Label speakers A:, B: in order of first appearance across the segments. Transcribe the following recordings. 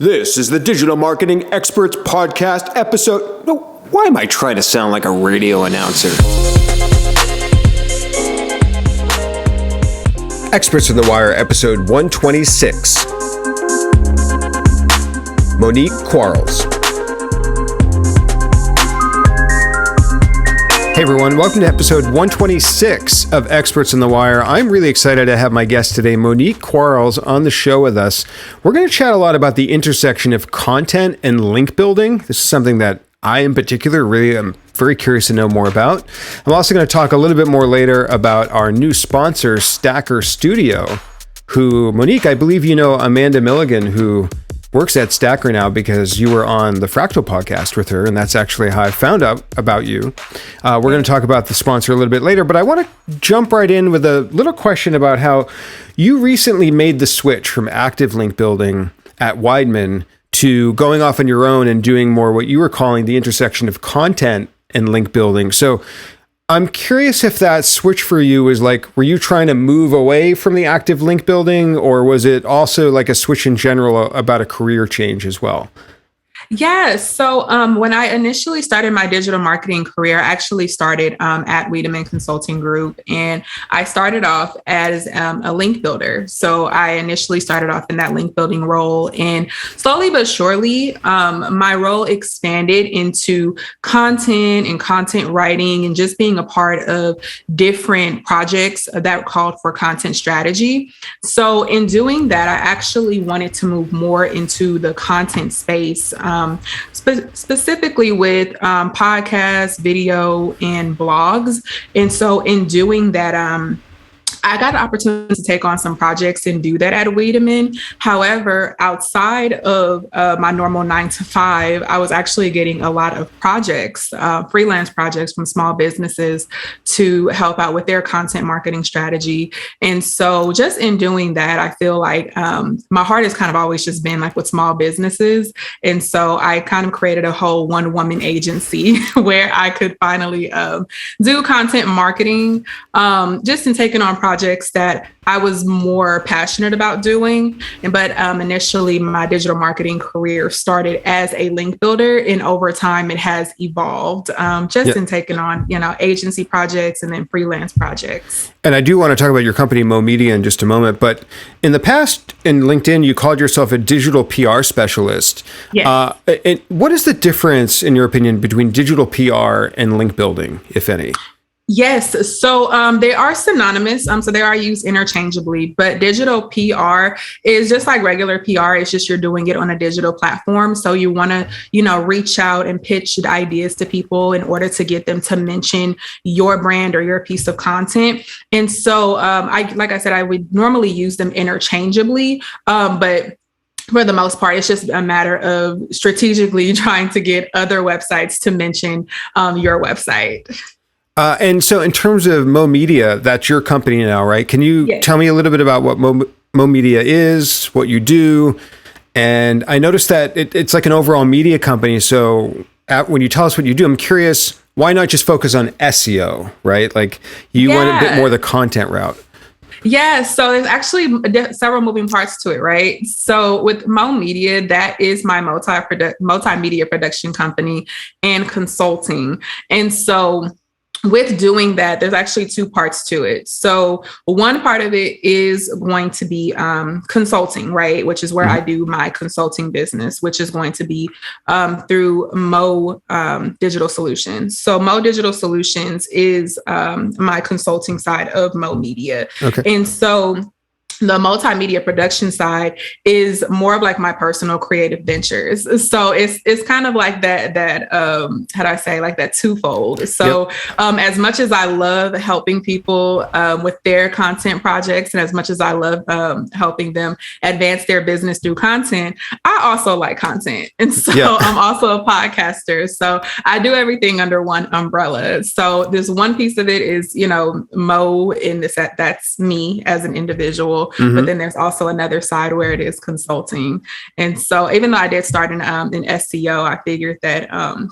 A: This is the Digital Marketing Experts Podcast episode. No, why am I trying to sound like a radio announcer? Experts in the Wire, episode 126. Monique, Quarles. Hey everyone, welcome to episode 126 of Experts in the Wire. I'm really excited to have my guest today, Monique Quarles, on the show with us. We're going to chat a lot about the intersection of content and link building. This is something that I, in particular, really am very curious to know more about. I'm also going to talk a little bit more later about our new sponsor, Stacker Studio, who, Monique, I believe you know Amanda Milligan, who works at Stacker now because you were on the Fractal podcast with her, and that's actually how I found out about you. We're going to talk about the sponsor a little bit later, but I want to jump right in with a little question about how you recently made the switch from active link building at Wiideman to going off on your own and doing more what you were calling the intersection of content and link building. So I'm curious if that switch for you was like, were you trying to move away from the active link building, or was it also like a switch in general about a career change as well?
B: Yeah. So when I initially started my digital marketing career, I actually started at Wiideman Consulting Group, and I started off as a link builder. So I initially started off in that link building role, and slowly but surely, my role expanded into content and content writing and just being a part of different projects that called for content strategy. So in doing that, I actually wanted to move more into the content space. Specifically with podcasts, video, and blogs. And so in doing that, I got the opportunity to take on some projects and do that at Wiideman. However, outside of my normal 9 to 5, I was actually getting a lot of projects, freelance projects from small businesses to help out with their content marketing strategy. And so just in doing that, I feel like my heart has kind of always just been like with small businesses. And so I kind of created a whole one-woman agency where I could finally do content marketing, just in taking on projects that I was more passionate about doing. But initially, my digital marketing career started as a link builder, and over time, it has evolved in taking on, agency projects and then freelance projects.
A: And I do want to talk about your company, Meaux Media, in just a moment. But in the past, in LinkedIn, you called yourself a digital PR specialist.
B: Yes.
A: And what is the difference, in your opinion, between digital PR and link building, if any?
B: Yes. So they are synonymous. So they are used interchangeably, but digital PR is just like regular PR. It's just you're doing it on a digital platform. So you want to, reach out and pitch the ideas to people in order to get them to mention your brand or your piece of content. And so like I said, I would normally use them interchangeably, but for the most part, it's just a matter of strategically trying to get other websites to mention your website.
A: And so in terms of Meaux Media, that's your company now, right? Can you tell me a little bit about what Meaux Media is, what you do? And I noticed that it's like an overall media company. So when you tell us what you do, I'm curious, why not just focus on SEO, right? Like you went a bit more the content route.
B: Yeah, so there's actually several moving parts to it, right? So with Meaux Media, that is my multimedia production company and consulting. And so with doing that, there's actually two parts to it. So one part of it is going to be consulting, right? Which is where I do my consulting business, which is going to be through Meaux Digital Solutions. So Meaux Digital Solutions is my consulting side of Meaux Media. Okay. And so the multimedia production side is more of like my personal creative ventures. So it's kind of like that how do I say, like that twofold. So as much as I love helping people with their content projects, and as much as I love helping them advance their business through content, I also like content. And so I'm also a podcaster. So I do everything under one umbrella. So this one piece of it is, Meaux in this, that's me as an individual. people. But then there's also another side where it is consulting. And so even though I did start in SEO, I figured that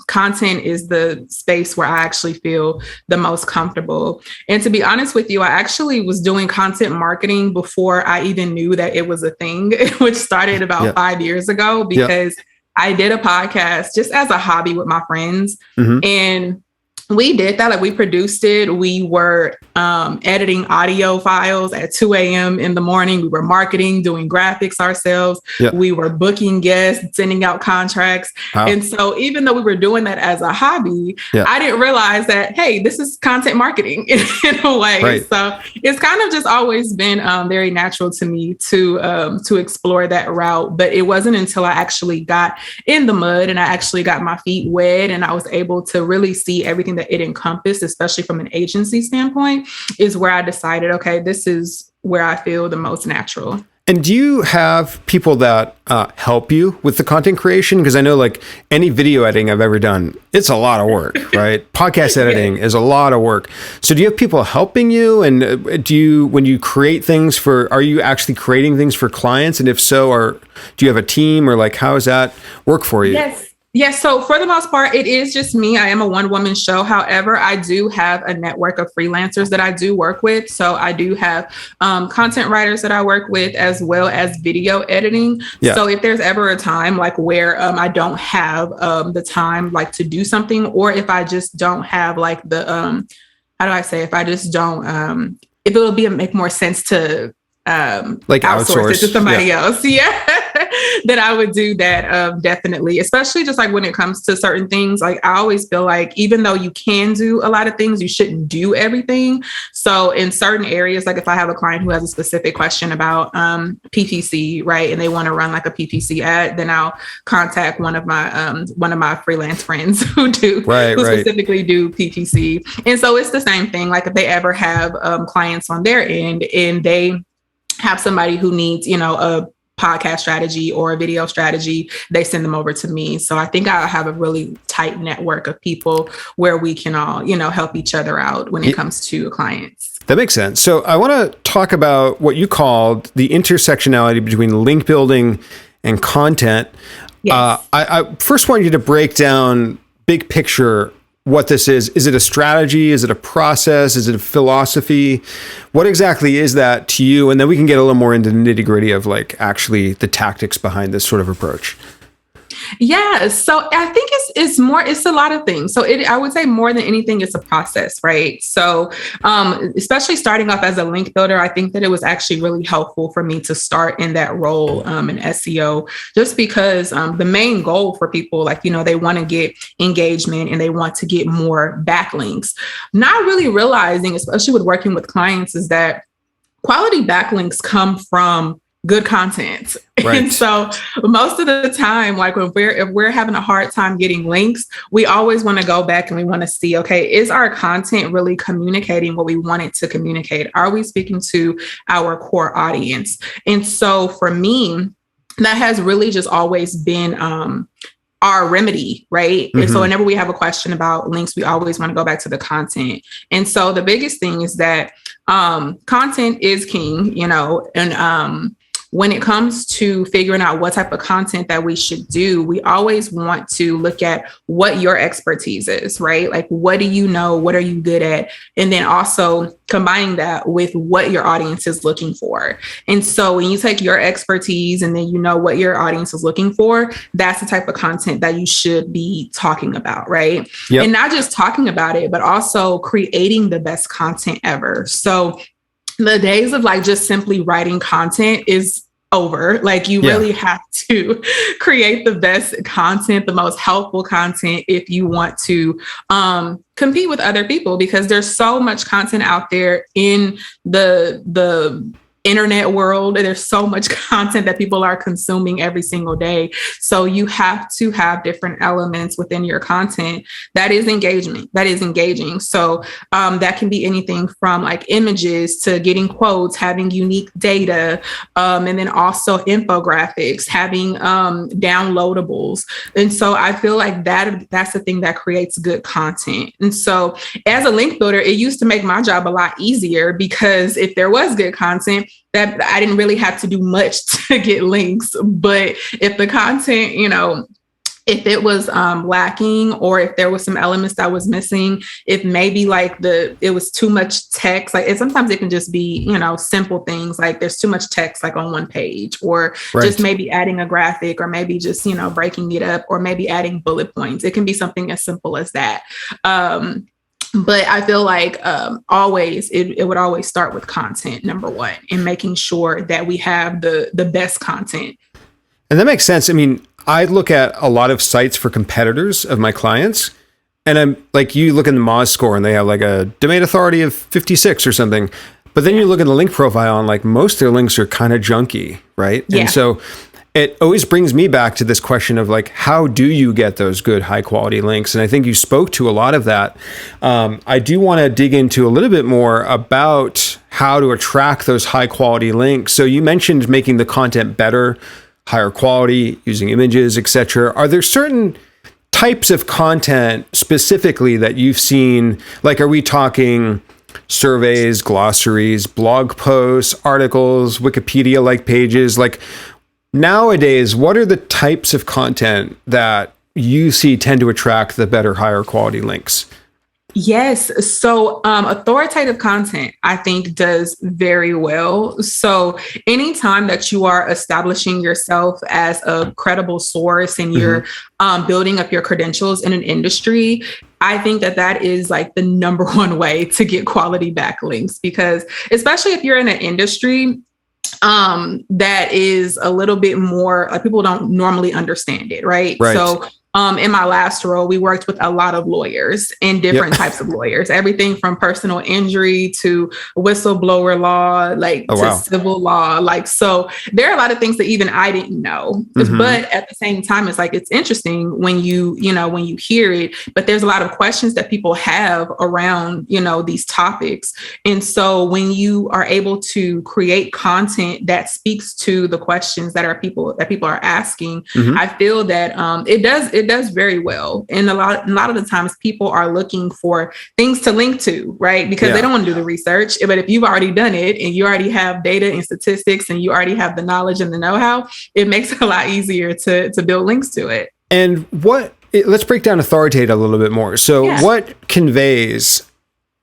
B: content is the space where I actually feel the most comfortable. And to be honest with you, I actually was doing content marketing before I even knew that it was a thing, which started about 5 years ago, because I did a podcast just as a hobby with my friends. And we did that. Like, we produced it. We were editing audio files at 2 a.m. in the morning. We were marketing, doing graphics ourselves. We were booking guests, sending out contracts. And so even though we were doing that as a hobby, I didn't realize that, hey, this is content marketing in a way. So it's kind of just always been very natural to me to explore that route. But it wasn't until I actually got in the mud and I actually got my feet wet and I was able to really see everything that it encompassed, especially from an agency standpoint, is where I decided, okay, this is where I feel the most natural.
A: And do you have people that help you with the content creation? Because I know, like, any video editing I've ever done, it's a lot of work, right? Podcast editing is a lot of work. So do you have people helping you? And when you create things are you actually creating things for clients? And if so, do you have a team, or like, how does that work for you?
B: Yes. So for the most part, it is just me. I am a one-woman show. However, I do have a network of freelancers that I do work with. So I do have content writers that I work with, as well as video editing. So if there's ever a time like where I don't have the time like to do something, or if I just don't have like the, how do I say, if I just don't, if it would make more sense to like outsource it to somebody else. Then I would do that. Definitely. Especially just like when it comes to certain things, like I always feel like even though you can do a lot of things, you shouldn't do everything. So in certain areas, like if I have a client who has a specific question about PPC, right, and they want to run like a PPC ad, then I'll contact one of my freelance friends who specifically do PPC. And so it's the same thing. Like if they ever have clients on their end and they have somebody who needs, a podcast strategy or a video strategy, they send them over to me. So I think I have a really tight network of people where we can all, help each other out when it comes to clients.
A: That makes sense. So I want to talk about what you called the intersectionality between link building and content. I first want you to break down big picture what this is. Is it a strategy? Is it a process? Is it a philosophy? What exactly is that to you? And then we can get a little more into the nitty gritty of like actually the tactics behind this sort of approach.
B: Yeah. So I think it's a lot of things. So I would say more than anything, it's a process, right? So especially starting off as a link builder, I think that it was actually really helpful for me to start in that role in SEO, just because the main goal for people, like, they want to get engagement and they want to get more backlinks, not really realizing, especially with working with clients, is that quality backlinks come from good content. Right. And so most of the time, like if we're having a hard time getting links, we always want to go back and we want to see, okay, is our content really communicating what we want it to communicate? Are we speaking to our core audience? And so for me, that has really just always been our remedy, right? And so whenever we have a question about links, we always want to go back to the content. And so the biggest thing is that content is king, and when it comes to figuring out what type of content that we should do, we always want to look at what your expertise is, right? Like, what do you know? What are you good at? And then also combining that with what your audience is looking for. And so when you take your expertise and then you know what your audience is looking for, that's the type of content that you should be talking about, right? Yep. And not just talking about it, but also creating the best content ever. So the days of like just simply writing content is over. Like you really have to create the best content, the most helpful content if you want to compete with other people, because there's so much content out there in the internet world. There's so much content that people are consuming every single day. So you have to have different elements within your content that is engaging. So that can be anything from like images to getting quotes, having unique data, and then also infographics, having downloadables. And so I feel like that's the thing that creates good content. And so as a link builder, it used to make my job a lot easier, because if there was good content, that I didn't really have to do much to get links. But if the content, if it was lacking, or if there was some elements that was missing, if maybe it was too much text, sometimes it can just be, simple things like there's too much text like on one page, or just maybe adding a graphic, or maybe just, breaking it up, or maybe adding bullet points. It can be something as simple as that. But I feel like always, it would always start with content, number one, and making sure that we have the best content.
A: And that makes sense. I mean, I look at a lot of sites for competitors of my clients, and I'm like, you look in the Moz score and they have like a domain authority of 56 or something. But then you look at the link profile and like most of their links are kind of junky, right? Yeah. And so it always brings me back to this question of like, how do you get those good high quality links? And I think you spoke to a lot of that. I do want to dig into a little bit more about how to attract those high quality links. So you mentioned making the content better, higher quality, using images, etc. Are there certain types of content specifically that you've seen? Like, are we talking surveys, glossaries, blog posts, articles, Wikipedia-like pages? Like, nowadays, what are the types of content that you see tend to attract the better, higher quality links?
B: Yes. So authoritative content, I think, does very well. So anytime that you are establishing yourself as a credible source and you're building up your credentials in an industry, I think that is like the number one way to get quality backlinks, because especially if you're in an industry that is a little bit more like people don't normally understand it. Right. So in my last role, we worked with a lot of lawyers and different types of lawyers, everything from personal injury to whistleblower law, to civil law. So there are a lot of things that even I didn't know. But at the same time, it's like, it's interesting when you hear it, but there's a lot of questions that people have around, these topics. And so when you are able to create content that speaks to the questions that people are asking, I feel that it does very well. And a lot of the times people are looking for things to link to, right? Because they don't want to do the research. But if you've already done it and you already have data and statistics and you already have the knowledge and the know-how, it makes it a lot easier to build links to it. And
A: let's break down authoritative a little bit more. So what conveys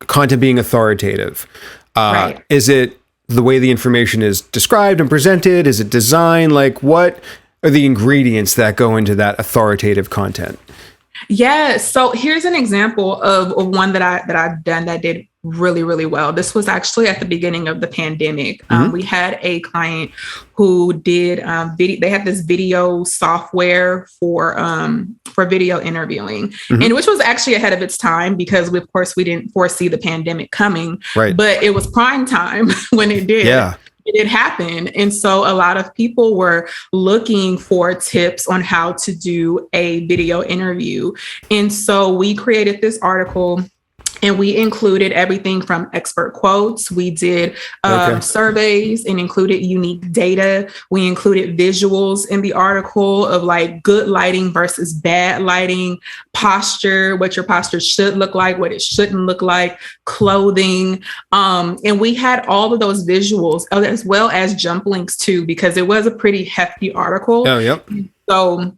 A: content being authoritative? Is it the way the information is described and presented? Is it design? Like, what are the ingredients that go into that authoritative content?
B: Yeah. So here's an example of one that I've done that did really, really well. This was actually at the beginning of the pandemic. We had a client who did video. They had this video software for video interviewing, and which was actually ahead of its time because, of course, we didn't foresee the pandemic coming. Right. But it was prime time when it did. Yeah. It did happen. And so a lot of people were looking for tips on how to do a video interview. And so we created this article and we included everything from expert quotes. We did surveys and included unique data. We included visuals in the article of like good lighting versus bad lighting, posture, what your posture should look like, what it shouldn't look like, clothing. And we had all of those visuals as well as jump links too, because it was a pretty hefty article. Oh, yep. So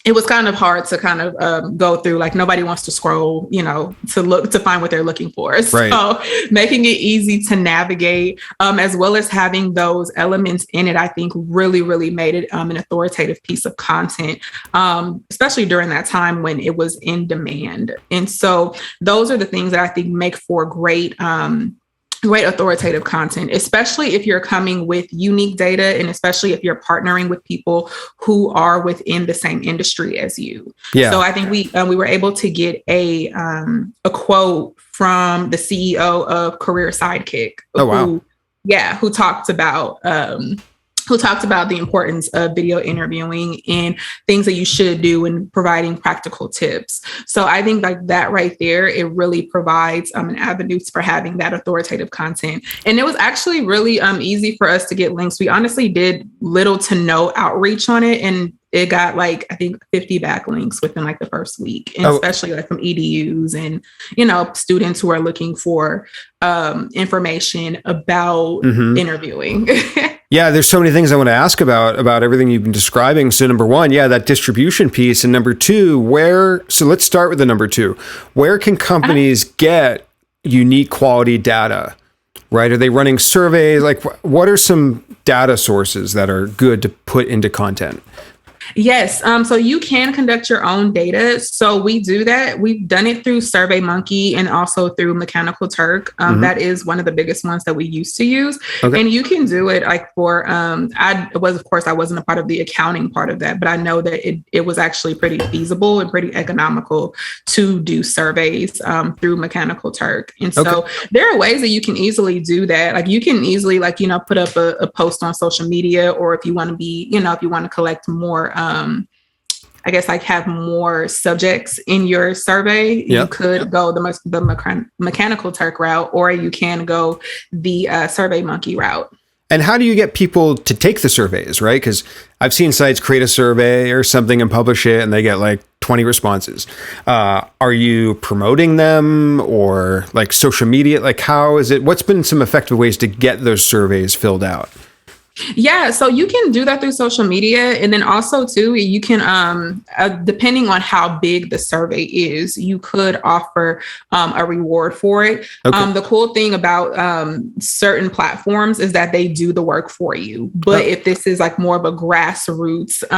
B: it was kind of hard to kind of go through, like nobody wants to scroll, to find what they're looking for. Right. So making it easy to navigate, as well as having those elements in it, I think really, really made it an authoritative piece of content, especially during that time when it was in demand. And so those are the things that I think make for great authoritative content, especially if you're coming with unique data and especially if you're partnering with people who are within the same industry as you. Yeah. So I think we were able to get a quote from the CEO of Career Sidekick. Oh, wow. Who talked about who talked about the importance of video interviewing and things that you should do in providing practical tips. So I think like that right there, it really provides an avenue for having that authoritative content. And it was actually really easy for us to get links. We honestly did little to no outreach on it. And it got like, I think 50 backlinks within like the first week, and especially like from EDUs and, students who are looking for information about interviewing.
A: Yeah, there's so many things I want to ask about everything you've been describing. So number one, that distribution piece. And number two, so let's start with the number two. Where can companies get unique quality data, right? Are they running surveys? Like what are some data sources that are good to put into content?
B: Yes. So you can conduct your own data. So we do that. We've done it through SurveyMonkey and also through Mechanical Turk. That is one of the biggest ones that we used to use. Okay. And you can do it like for, I wasn't a part of the accounting part of that, but I know that it was actually pretty feasible and pretty economical to do surveys through Mechanical Turk. And so there are ways that you can easily do that. Like you can easily put up a post on social media, or if you want to be, if you want to collect more have more subjects in your survey. You could go the Mechanical Turk route, or you can go the SurveyMonkey route.
A: And how do you get people to take the surveys, right? Because I've seen sites create a survey or something and publish it, and they get like 20 responses. Are you promoting them, or like social media? Like how is it? What's been some effective ways to get those surveys filled out?
B: Yeah, so you can do that through social media. And then also too, you can, depending on how big the survey is, you could offer a reward for it. The cool thing about certain platforms is that they do the work for you. But if this is like more of a grassroots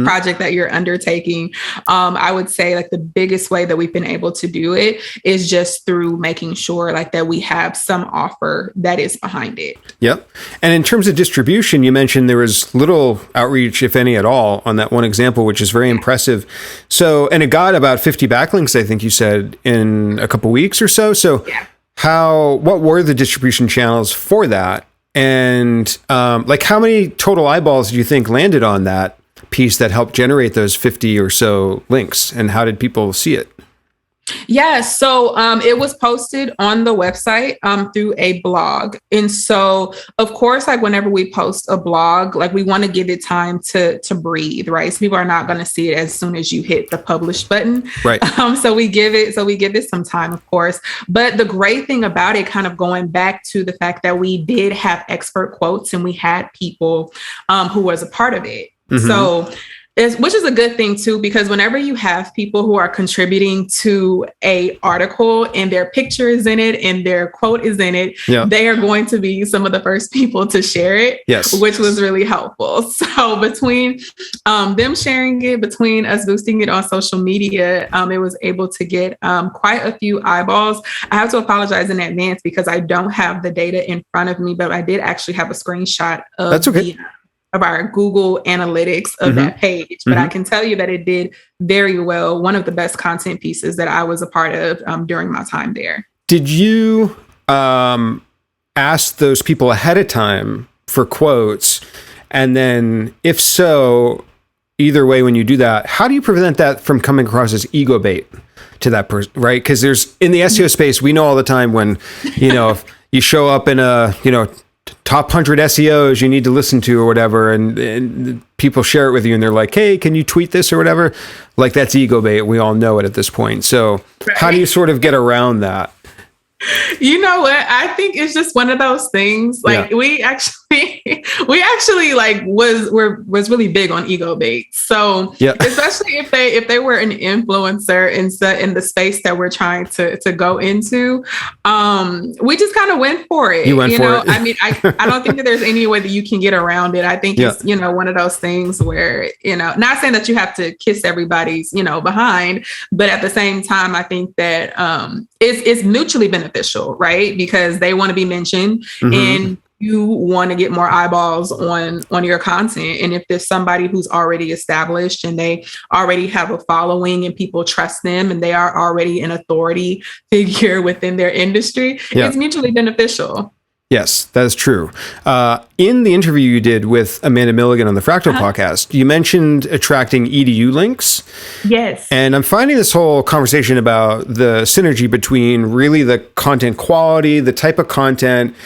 B: project that you're undertaking, I would say like the biggest way that we've been able to do it is just through making sure like that we have some offer that is behind it.
A: Yep. And in terms of distribution, you mentioned there was little outreach, if any at all, on that one example, which is very impressive. So, and it got about 50 backlinks, I think you said, in a couple weeks or so. So what were the distribution channels for that? And how many total eyeballs do you think landed on that piece that helped generate those 50 or so links? And how did people see it?
B: Yeah, so it was posted on the website through a blog. And so, of course, like whenever we post a blog, like we want to give it time to breathe, right? So people are not going to see it as soon as you hit the publish button. Right. So we give it some time, of course. But the great thing about it, kind of going back to the fact that we did have expert quotes and we had people who was a part of it. So which is a good thing too, because whenever you have people who are contributing to a article and their picture is in it and their quote is in it, they are going to be some of the first people to share it, which was really helpful. So between them sharing it, between us boosting it on social media, it was able to get quite a few eyeballs. I have to apologize in advance because I don't have the data in front of me, but I did actually have a screenshot of of our Google Analytics of that page. But I can tell you that it did very well. One of the best content pieces that I was a part of during my time there.
A: Did you ask those people ahead of time for quotes? And then if so, either way, when you do that, how do you prevent that from coming across as ego bait to that person, right? Because there's, in the SEO space, we know all the time when, if you show up in a, top 100 SEOs you need to listen to or whatever, and people share it with you and they're like, hey, can you tweet this or whatever? Like that's ego bait. We all know it at this point. So how do you sort of get around that?
B: You know what? I think it's just one of those things. Like we actually like was really big on ego bait. So especially if they were an influencer in the space that we're trying to go into, we just kind of went for it.
A: You went for it.
B: I mean, I don't think that there's any way that you can get around it. I think it's one of those things where not saying that you have to kiss everybody's behind, but at the same time, I think that it's mutually beneficial, right? Because they want to be mentioned and you want to get more eyeballs on your content. And if there's somebody who's already established and they already have a following and people trust them and they are already an authority figure within their industry, it's mutually beneficial.
A: Yes, that is true. In the interview you did with Amanda Milligan on the Fractal podcast, you mentioned attracting EDU links.
B: Yes.
A: And I'm finding this whole conversation about the synergy between really the content quality, the type of content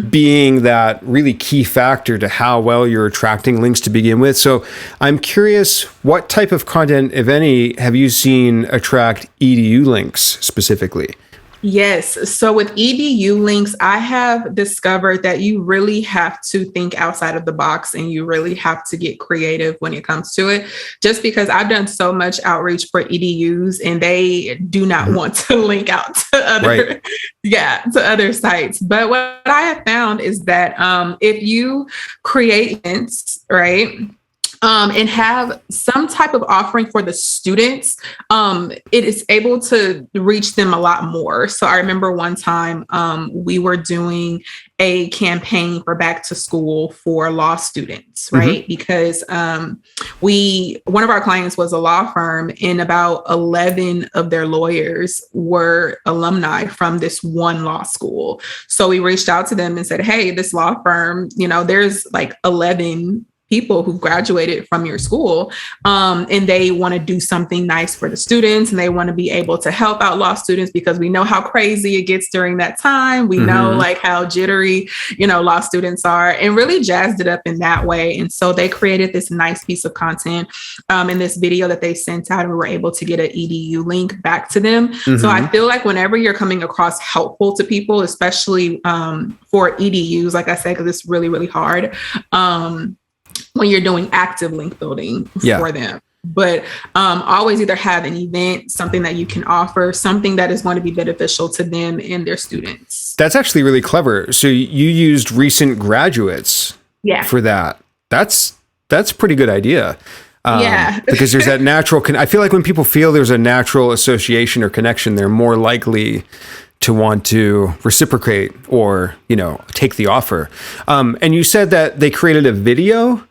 A: being that really key factor to how well you're attracting links to begin with. So I'm curious, what type of content, if any, have you seen attract EDU links specifically?
B: Yes. So with EDU links, I have discovered that you really have to think outside of the box and you really have to get creative when it comes to it. Just because I've done so much outreach for EDUs and they do not want to link out to other, to other sites. But what I have found is that if you create events, right, and have some type of offering for the students, it is able to reach them a lot more. So I remember one time we were doing a campaign for back to school for law students, right? Because one of our clients was a law firm and about 11 of their lawyers were alumni from this one law school. So we reached out to them and said, hey, this law firm, there's like 11 people who graduated from your school, and they want to do something nice for the students, and they want to be able to help out law students because we know how crazy it gets during that time. We know like how jittery, law students are, and really jazzed it up in that way. And so they created this nice piece of content in this video that they sent out, and we were able to get an EDU link back to them. So I feel like whenever you're coming across helpful to people, especially for EDUs, like I said, because it's really, really hard, when you're doing active link building for them. But always either have an event, something that you can offer, something that is going to be beneficial to them and their students.
A: That's actually really clever. So you used recent graduates for that. That's a pretty good idea. Because there's that natural, I feel like when people feel there's a natural association or connection, they're more likely to want to reciprocate or, take the offer. And you said that they created a video.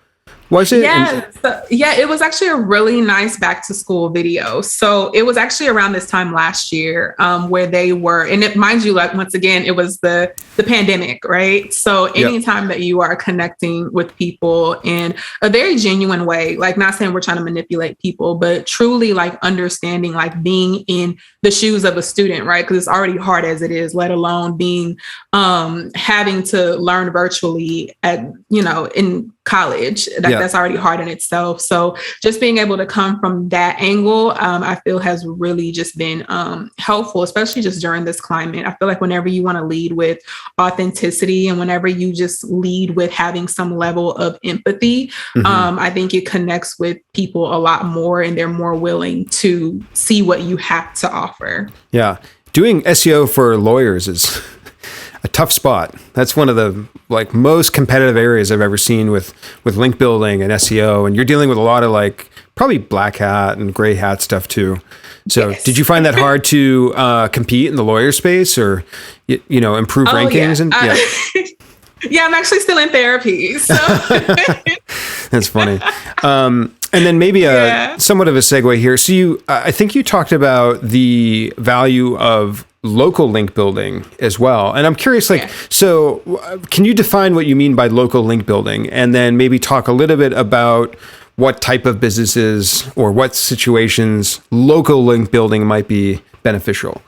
A: Was it?
B: It was actually a really nice back to school video. So it was actually around this time last year where they were, and mind you, like, once again, it was the pandemic, right? So anytime that you are connecting with people in a very genuine way, like not saying we're trying to manipulate people, but truly like understanding, like being in the shoes of a student, right? Because it's already hard as it is, let alone being having to learn virtually at, in college. That's already hard in itself. So just being able to come from that angle, I feel has really just been helpful, especially just during this climate. I feel like whenever you want to lead with authenticity and whenever you just lead with having some level of empathy, I think it connects with people a lot more and they're more willing to see what you have to offer. Yeah.
A: Doing SEO for lawyers is a tough spot. That's one of the most competitive areas I've ever seen with link building and SEO. And you're dealing with a lot of probably black hat and gray hat stuff too. So did you find that hard to compete in the lawyer space or, improve rankings?
B: I'm actually still in therapy. So
A: that's funny. And then maybe somewhat of a segue here. So I think you talked about the value of local link building as well. And I'm curious, so can you define what you mean by local link building? And then maybe talk a little bit about what type of businesses or what situations local link building might be beneficial.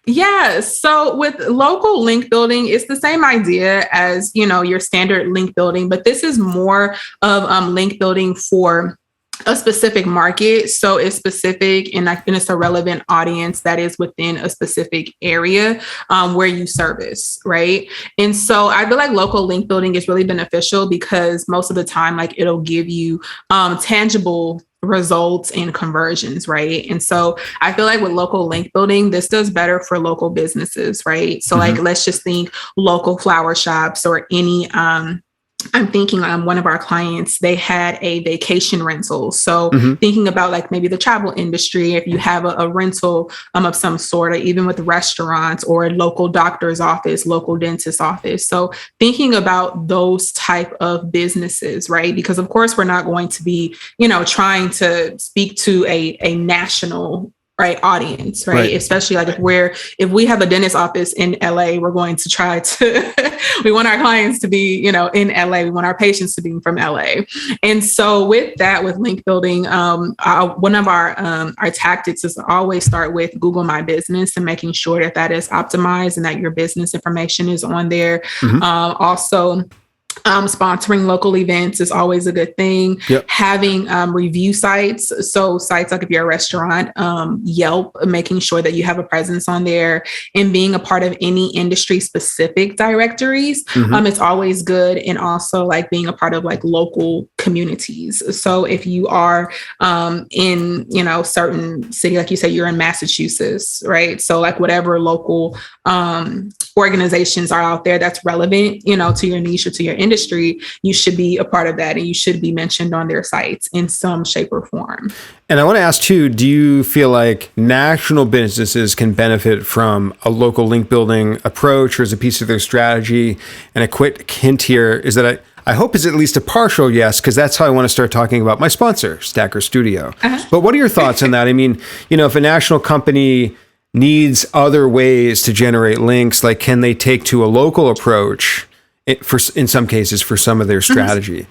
B: Yeah. So with local link building, it's the same idea as, your standard link building, but this is more of link building for a specific market. So it's specific and it's a relevant audience that is within a specific area where you service, right? And so I feel like local link building is really beneficial because most of the time, it'll give you tangible results and conversions, right? And so I feel like with local link building, this does better for local businesses, right? So let's just think local flower shops or any I'm thinking one of our clients, they had a vacation rental. So thinking about maybe the travel industry, if you have a rental of some sort, or even with restaurants or a local doctor's office, local dentist's office. So thinking about those type of businesses, right? Because of course, we're not going to be, trying to speak to a national right audience, right? Especially like if we have a dentist office in LA, we're going to try to we want our clients to be, in LA. We want our patients to be from LA. And so with that, with link building, one of our tactics is to always start with Google My Business and making sure that is optimized and that your business information is on there. Also, sponsoring local events is always a good thing. Having review sites. So sites like if you're a restaurant, Yelp, making sure that you have a presence on there and being a part of any industry specific directories. It's always good. And also like being a part of like local communities. So if you are in, certain city, like you said, you're in Massachusetts, right? So like whatever local organizations are out there that's relevant, to your niche or to your industry, you should be a part of that and you should be mentioned on their sites in some shape or form.
A: And I want to ask too, do you feel like national businesses can benefit from a local link building approach or as a piece of their strategy? And a quick hint here is that I hope it's at least a partial yes, because that's how I want to start talking about my sponsor, Stacker Studio. But what are your thoughts on that? I mean, if a national company needs other ways to generate links, like can they take to a local approach in some cases for some of their strategy?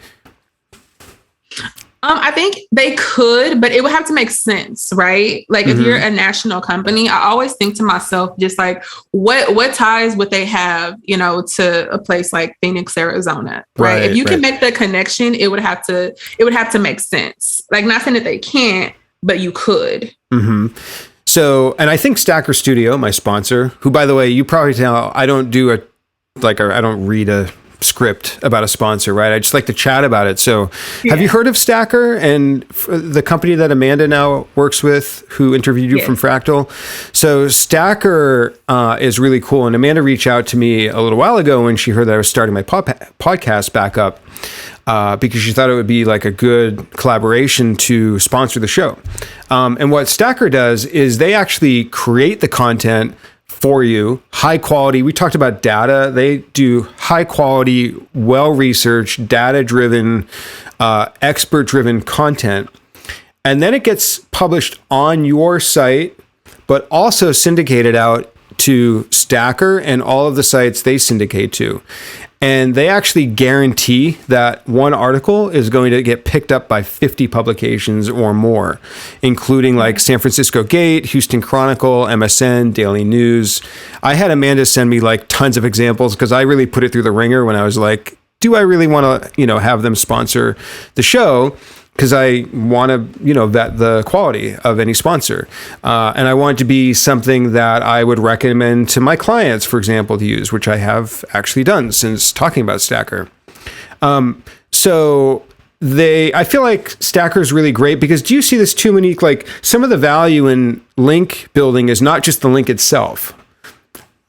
B: I think they could, but it would have to make sense, right? Like if you're a national company, I always think to myself, just like what ties would they have, to a place like Phoenix, Arizona, right? If you can make the connection, it would have to make sense. Like not saying that they can't, but you could.
A: So, and I think Stacker Studio, my sponsor, who by the way, you probably tell I don't read a script about a sponsor, right? I just like to chat about it. So have you heard of Stacker and the company that Amanda now works with, who interviewed you from Fractal? So Stacker is really cool. And Amanda reached out to me a little while ago when she heard that I was starting my podcast back up because she thought it would be like a good collaboration to sponsor the show. And what Stacker does is they actually create the content for you, high quality. We talked about data. They do high quality, well-researched, data-driven, expert-driven content. And then it gets published on your site, but also syndicated out to Stacker and all of the sites they syndicate to. And they actually guarantee that one article is going to get picked up by 50 publications or more, including like San Francisco Gate, Houston Chronicle, MSN, Daily News. I had Amanda send me like tons of examples because I really put it through the ringer when I was like, do I really want to, have them sponsor the show? Because I want to, vet the quality of any sponsor. And I want it to be something that I would recommend to my clients, for example, to use, which I have actually done since talking about Stacker. So I feel like Stacker is really great because do you see this too, Monique? Like some of the value in link building is not just the link itself,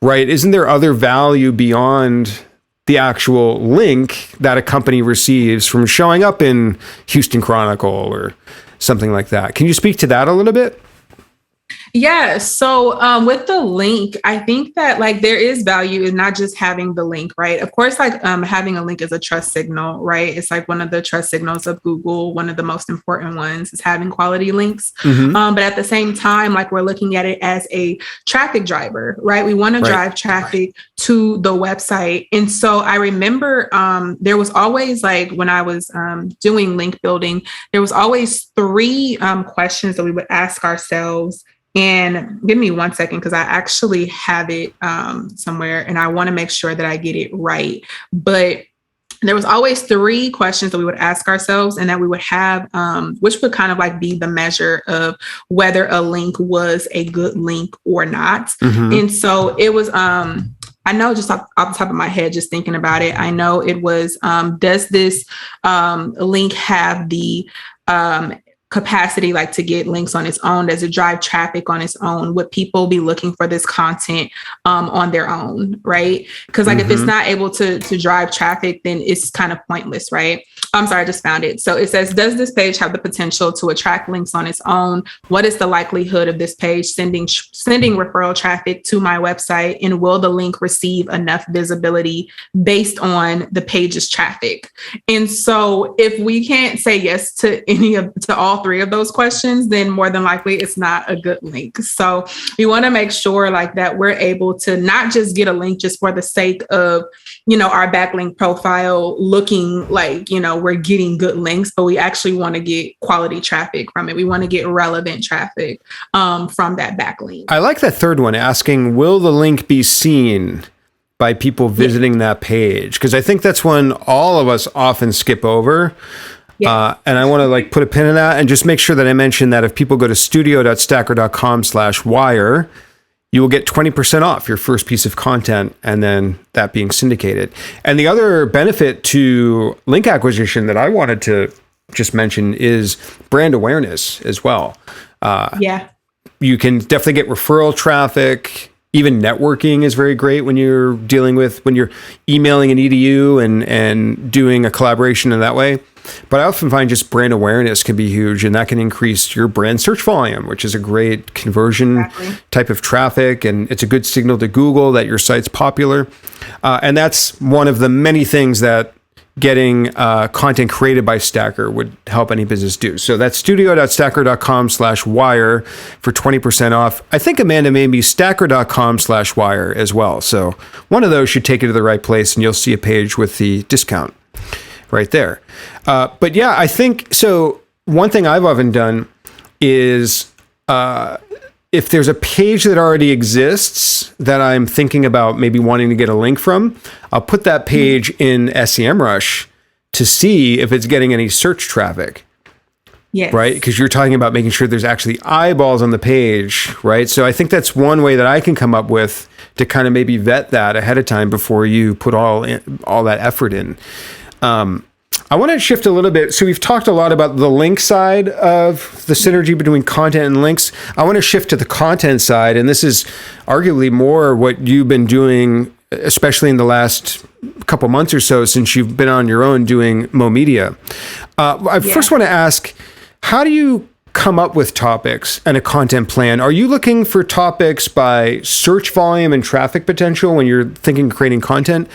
A: right? Isn't there other value beyond the actual link that a company receives from showing up in Houston Chronicle or something like that? Can you speak to that a little bit?
B: Yeah. So with the link, I think that like there is value in not just having the link, right? Of course, like having a link is a trust signal, right? It's like one of the trust signals of Google. One of the most important ones is having quality links. But at the same time, like we're looking at it as a traffic driver, right? We want to drive traffic to the website. And so I remember there was always like when I was doing link building, there was always 3 questions that we would ask ourselves. And give me 1 second because I actually have it somewhere and I want to make sure that I get it right. But there was always 3 questions that we would ask ourselves and that we would have, which would kind of like be the measure of whether a link was a good link or not. And so it was, I know just off the top of my head, just thinking about it, I know it was, does this link have the capacity like to get links on its own? Does it drive traffic on its own? Would people be looking for this content on their own, right? Because like if it's not able to drive traffic, then it's kind of pointless, right? I'm sorry, I just found it. So it says, does this page have the potential to attract links on its own? What is the likelihood of this page sending referral traffic to my website? And will the link receive enough visibility based on the page's traffic? And so if we can't say yes to all three of those questions, then more than likely it's not a good link. So we want to make sure like that we're able to not just get a link just for the sake of, our backlink profile looking like, we're getting good links, but we actually want to get quality traffic from it. We want to get relevant traffic from that backlink.
A: I like that third one, asking, will the link be seen by people visiting that page? Because I think that's one all of us often skip over. And I want to put a pin in that and just make sure that I mention that if people go to studio.stacker.com/wire, you will get 20% off your first piece of content, and then that being syndicated. And the other benefit to link acquisition that I wanted to just mention is brand awareness as well. You can definitely get referral traffic. Even networking is very great when you're emailing an EDU and doing a collaboration in that way. But I often find just brand awareness can be huge, and that can increase your brand search volume, which is a great conversion type of traffic. And it's a good signal to Google that your site's popular. And that's one of the many things that getting content created by Stacker would help any business do. So that's studio.stacker.com/wire for 20% off. I think Amanda made me stacker.com/wire as well. So one of those should take you to the right place, and you'll see a page with the discount right there. But yeah, I think so. One thing I've often done is if there's a page that already exists that I'm thinking about maybe wanting to get a link from, I'll put that page in SEMrush to see if it's getting any search traffic.
B: Yes.
A: Right? Because you're talking about making sure there's actually eyeballs on the page, right? So I think that's one way that I can come up with to kind of maybe vet that ahead of time before you put all that effort in. I want to shift a little bit. So we've talked a lot about the link side of the synergy between content and links. I want to shift to the content side. And this is arguably more what you've been doing, especially in the last couple months or so since you've been on your own doing Meaux Media. I first want to ask, how do you come up with topics and a content plan? Are you looking for topics by search volume and traffic potential when you're thinking of creating content?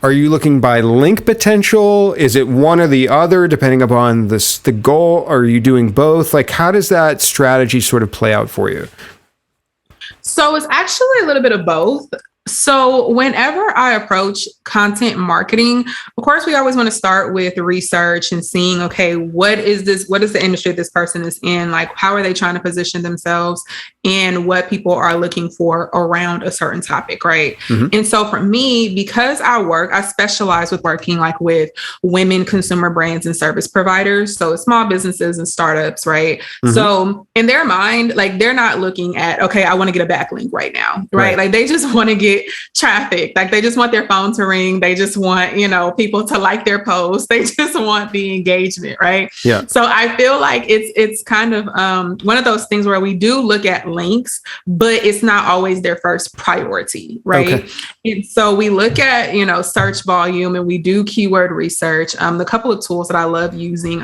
A: Are you looking by link potential? Is it one or the other, depending upon the goal? Are you doing both? How does that strategy sort of play out for you?
B: So it's actually a little bit of both. So whenever I approach content marketing, of course, we always want to start with research and seeing, okay, what is the industry this person is in? How are they trying to position themselves and what people are looking for around a certain topic, right? Mm-hmm. And so for me, because I specialize with working with women consumer brands and service providers. So small businesses and startups, right? Mm-hmm. So in their mind, they're not looking at, okay, I want to get a backlink right now, right? They just want to get traffic. They just want their phone to ring. They just want, people to like their posts. They just want the engagement, right? Yeah. So I feel like it's kind of one of those things where we do look at links, but it's not always their first priority, right? Okay. And so we look at, search volume, and we do keyword research. The couple of tools that I love using,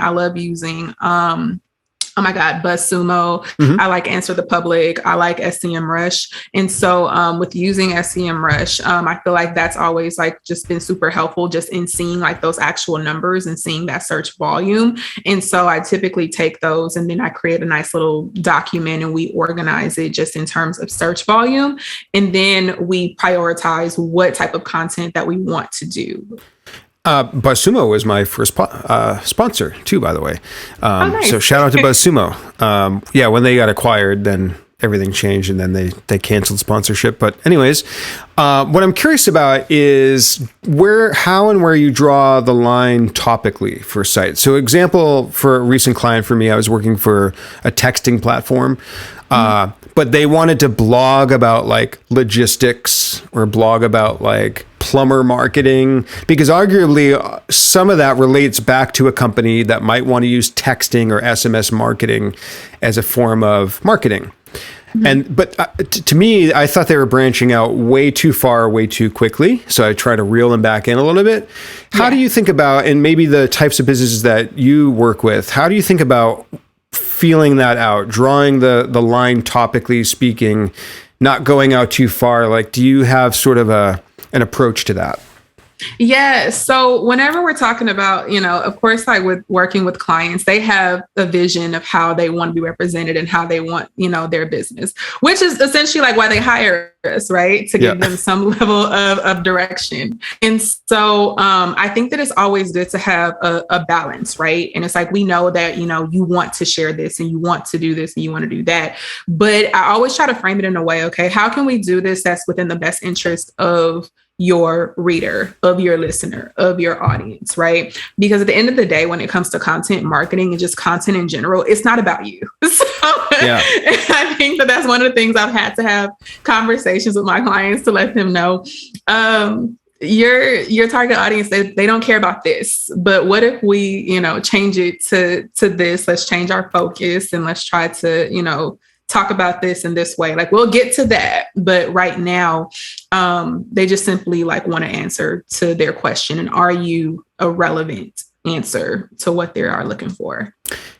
B: oh my God, BuzzSumo. Mm-hmm. I like Answer the Public. I like SEMrush. And so with using SEMrush, I feel like that's always just been super helpful just in seeing those actual numbers and seeing that search volume. And so I typically take those and then I create a nice little document and we organize it just in terms of search volume. And then we prioritize what type of content that we want to do.
A: BuzzSumo was my first sponsor too, by the way. Nice. So shout out to BuzzSumo. When they got acquired, then everything changed and then they canceled sponsorship. But anyways, what I'm curious about is how and where you draw the line topically for sites. So example, for a recent client for me, I was working for a texting platform. But they wanted to blog about logistics or blog about plumber marketing, because arguably some of that relates back to a company that might want to use texting or SMS marketing as a form of marketing. Mm-hmm. But to me, I thought they were branching out way too far, way too quickly. So I try to reel them back in a little bit. How do you think about, and maybe the types of businesses that you work with, how do you think about feeling that out, drawing the line topically speaking, not going out too far? Do you have sort of an approach to that?
B: Yeah. So whenever we're talking about, of course, like with working with clients, they have a vision of how they want to be represented and how they want, their business, which is essentially like why they hire us, right? To give them some level of direction. And so I think that it's always good to have a balance, right? And it's like, we know that, you want to share this and you want to do this and you want to do that. But I always try to frame it in a way, okay, how can we do this that's within the best interest of your reader, of your listener, of your audience, right? Because at the end of the day, when it comes to content marketing and just content in general, it's not about you. So I think that that's one of the things I've had to have conversations with my clients to let them know. Your target audience, they don't care about this, but what if we, change it to this? Let's change our focus and let's try to, talk about this in this way. Like, we'll get to that. But right now, they just simply like want to answer to their question. And are you a relevant answer to what they are looking for?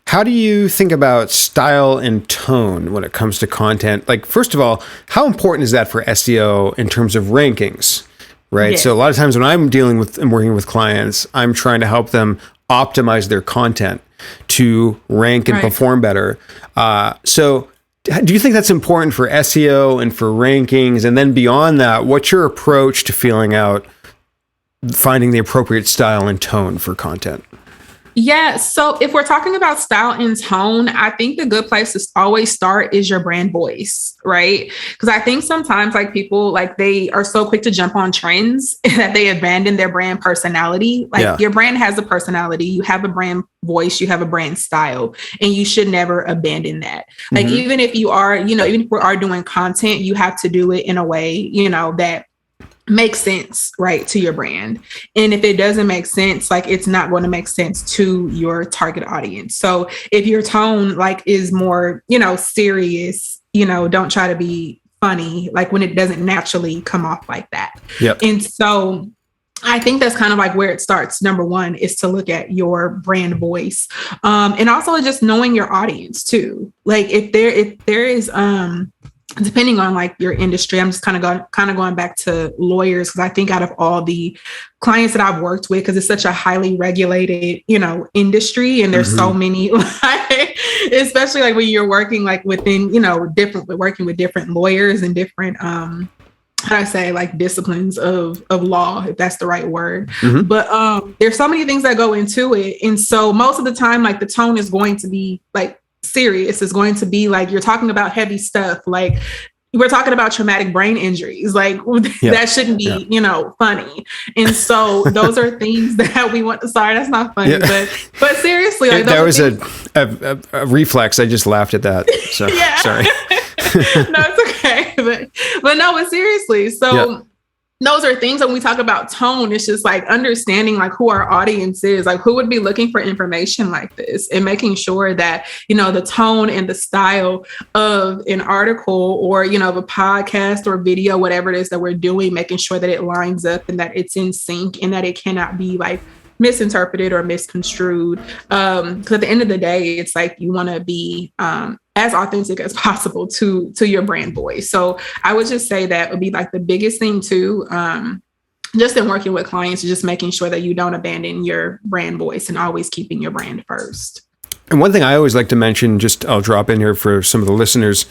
A: How do you think about style and tone when it comes to content? Like, first of all, how important is that for SEO in terms of rankings, right? Yes. So a lot of times when I'm dealing with and working with clients, I'm trying to help them optimize their content to rank and perform better. So do you think that's important for SEO and for rankings? And then beyond that, what's your approach to finding the appropriate style and tone for content?
B: Yeah. So if we're talking about style and tone, I think the good place to always start is your brand voice, right? Because I think sometimes like people, like they are so quick to jump on trends that they abandon their brand personality. Like your brand has a personality, you have a brand voice, you have a brand style, and you should never abandon that. Like even if you are, even if we are doing content, you have to do it in a way, that makes sense, right, to your brand. And if it doesn't make sense, like it's not going to make sense to your target audience. So if your tone like is more, serious, don't try to be funny, like when it doesn't naturally come off like that. And so I think that's kind of like where it starts. Number one is to look at your brand voice. And also just knowing your audience too. Like if there is, depending on like your industry, I'm just kind of going back to lawyers, because I think out of all the clients that I've worked with, because it's such a highly regulated, industry, and there's so many, like, especially like when you're working like within, working with different lawyers and different, how do I say, like disciplines of law, if that's the right word. But there's so many things that go into it. And so most of the time, like the tone is going to be like serious. Is going to be like, you're talking about heavy stuff. Like we're talking about traumatic brain injuries. Like that shouldn't be, funny. And so those are things that we want to, sorry, that's not funny, but seriously, like
A: that was a reflex. I just laughed at that. So sorry.
B: No, it's okay. But seriously. So those are things when we talk about tone, it's just like understanding like who our audience is, like who would be looking for information like this, and making sure that, the tone and the style of an article or, of a podcast or video, whatever it is that we're doing, making sure that it lines up and that it's in sync and that it cannot be like misinterpreted or misconstrued. Because at the end of the day, it's like you want to be as authentic as possible to your brand voice. So I would just say that would be like the biggest thing too, just in working with clients, is just making sure that you don't abandon your brand voice and always keeping your brand first.
A: And one thing I always like to mention, I'll drop in here for some of the listeners.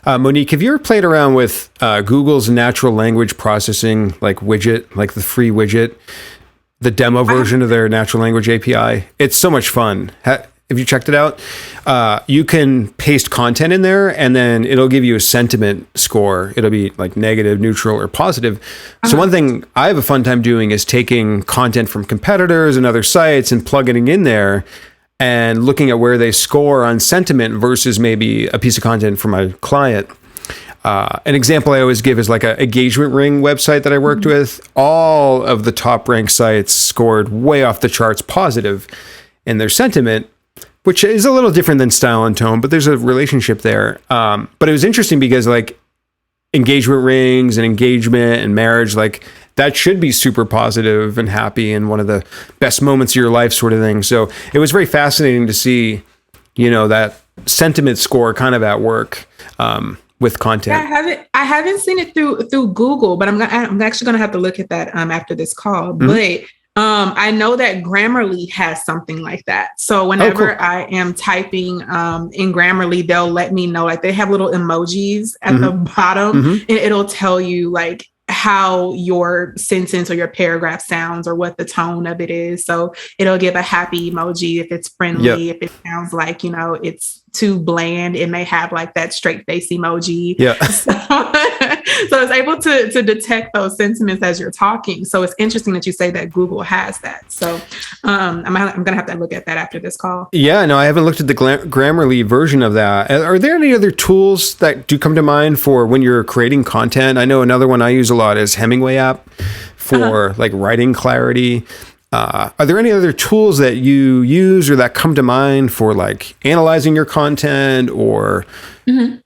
A: Monique, have you ever played around with Google's natural language processing like widget, like the free widget, the demo version of their natural language API? It's so much fun. Have you checked it out? You can paste content in there and then it'll give you a sentiment score. It'll be like negative, neutral, or positive. So one thing I have a fun time doing is taking content from competitors and other sites and plugging it in there and looking at where they score on sentiment versus maybe a piece of content from my client. An example I always give is like an engagement ring website that I worked with. All of the top ranked sites scored way off the charts positive in their sentiment, which is a little different than style and tone, but there's a relationship there. But it was interesting because like engagement rings and engagement and marriage, like that should be super positive and happy and one of the best moments of your life sort of thing. So it was very fascinating to see, that sentiment score kind of at work. with content?
B: Yeah, I haven't seen it through Google, but I'm actually gonna have to look at that after this call. But I know that Grammarly has something like that. So whenever I am typing in Grammarly, they'll let me know, like they have little emojis at the bottom, and it'll tell you like how your sentence or your paragraph sounds or what the tone of it is. So it'll give a happy emoji if it's friendly. If it sounds like, it's too bland, it may have like that straight face emoji. So it's able to detect those sentiments as you're talking. So it's interesting that you say that Google has that. So I'm going to have to look at that after this call. Yeah,
A: no, I haven't looked at the Grammarly version of that. Are there any other tools that do come to mind for when you're creating content? I know another one I use a lot is Hemingway app for like writing clarity. Are there any other tools that you use or that come to mind for like analyzing your content or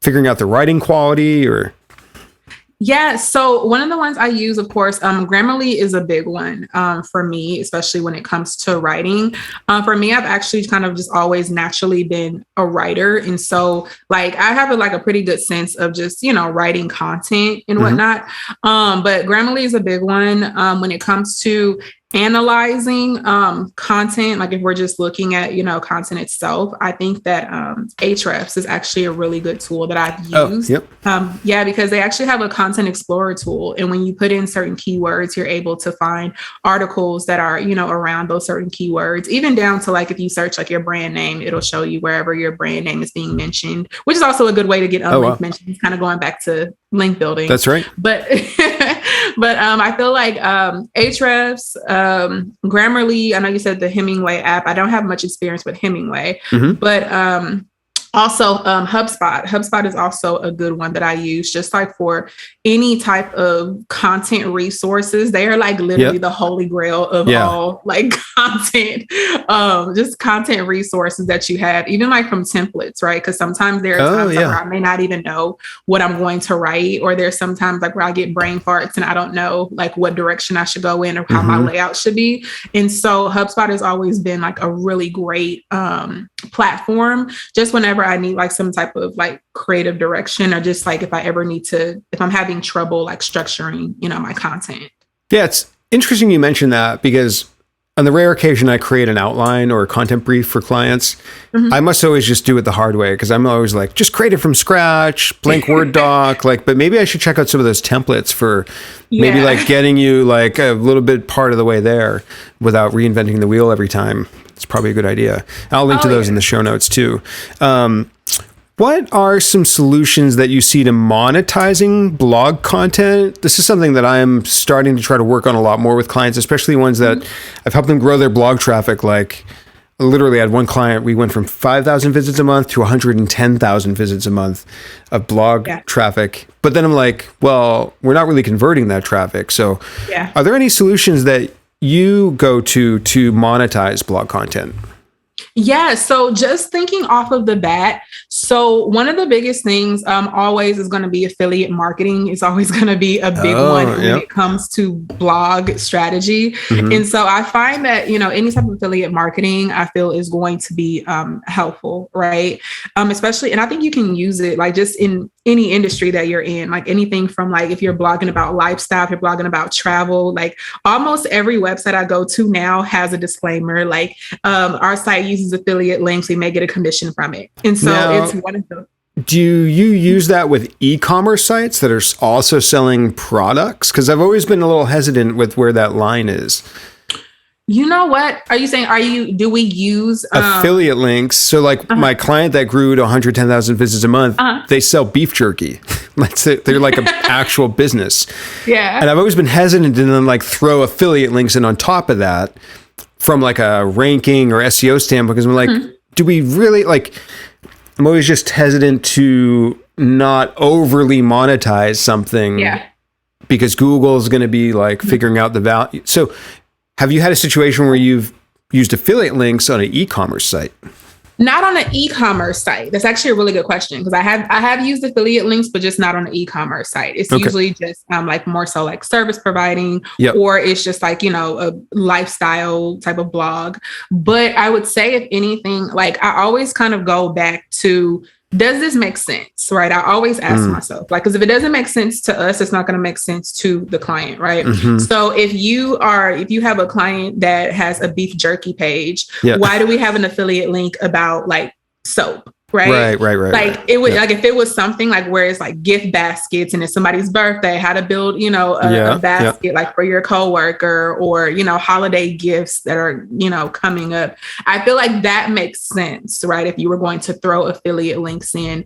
A: figuring out the writing quality or?
B: Yeah. So one of the ones I use, of course, Grammarly is a big one for me, especially when it comes to writing. For me, I've actually kind of just always naturally been a writer. And so like I have a pretty good sense of just, writing content and whatnot. But Grammarly is a big one when it comes to analyzing content. Like if we're just looking at, content itself, I think that Ahrefs is actually a really good tool that I've used. Because they actually have a content explorer tool. And when you put in certain keywords, you're able to find articles that are, around those certain keywords, even down to like if you search like your brand name, it'll show you wherever your brand name is being mentioned, which is also a good way to get link mentions, kind of going back to link building.
A: That's right.
B: But I feel like Ahrefs, Grammarly, I know you said the Hemingway app. I don't have much experience with Hemingway, but also HubSpot. HubSpot is also a good one that I use just like for any type of content resources. They are like literally the holy grail of all like content, just content resources that you have, even like from templates, right? Because sometimes there are times like where I may not even know what I'm going to write, or there's sometimes like where I get brain farts and I don't know like what direction I should go in or how my layout should be. And so HubSpot has always been like a really great platform just whenever I need like some type of like creative direction, or just like if I'm having trouble like structuring, my content.
A: Yeah, it's interesting you mentioned that, because on the rare occasion I create an outline or a content brief for clients, I must always just do it the hard way, because I'm always like, just create it from scratch, blank Word doc, but maybe I should check out some of those templates for maybe like getting you like a little bit part of the way there without reinventing the wheel every time. It's probably a good idea. I'll link to those in the show notes too. What are some solutions that you see to monetizing blog content? This is something that I'm starting to try to work on a lot more with clients, especially ones that I've helped them grow their blog traffic. Like literally I had one client, we went from 5,000 visits a month to 110,000 visits a month of blog traffic. But then I'm like, well, we're not really converting that traffic. So are there any solutions that you go to monetize blog content?
B: Yeah. So just thinking off of the bat. So one of the biggest things always is going to be affiliate marketing. It's always going to be a big one when it comes to blog strategy. And so I find that, any type of affiliate marketing I feel is going to be helpful, right? Especially, and I think you can use it like just in any industry that you're in, like anything from like if you're blogging about lifestyle, if you're blogging about travel, like almost every website I go to now has a disclaimer, like our site uses affiliate links, we may get a commission from it. And so it's one of those.
A: Do you use that with e-commerce sites that are also selling products? Because I've always been a little hesitant with where that line is.
B: You know what? Are you saying, do we use
A: affiliate links? So like my client that grew to 110,000 visits a month, they sell beef jerky. They're like an actual business. Yeah. And I've always been hesitant to then like throw affiliate links in on top of that from like a ranking or SEO standpoint, because I'm like, do we really like, I'm always just hesitant to not overly monetize something because Google is going to be like figuring out the value. So have you had a situation where you've used affiliate links on an e-commerce site?
B: Not on an e-commerce site. That's actually a really good question, because I have used affiliate links, but just not on an e-commerce site. It's usually just like more so like service providing, or it's just like, a lifestyle type of blog. But I would say if anything, like I always kind of go back to does this make sense? Right. I always ask myself, like, because if it doesn't make sense to us, it's not going to make sense to the client. Right. So if you have a client that has a beef jerky page, why do we have an affiliate link about like soap? Right. Like it would, like if it was something like where it's like gift baskets and it's somebody's birthday, how to build, you know, a basket like for your coworker, or, you know, holiday gifts that are, you know, coming up. I feel like that makes sense, right? If you were going to throw affiliate links in,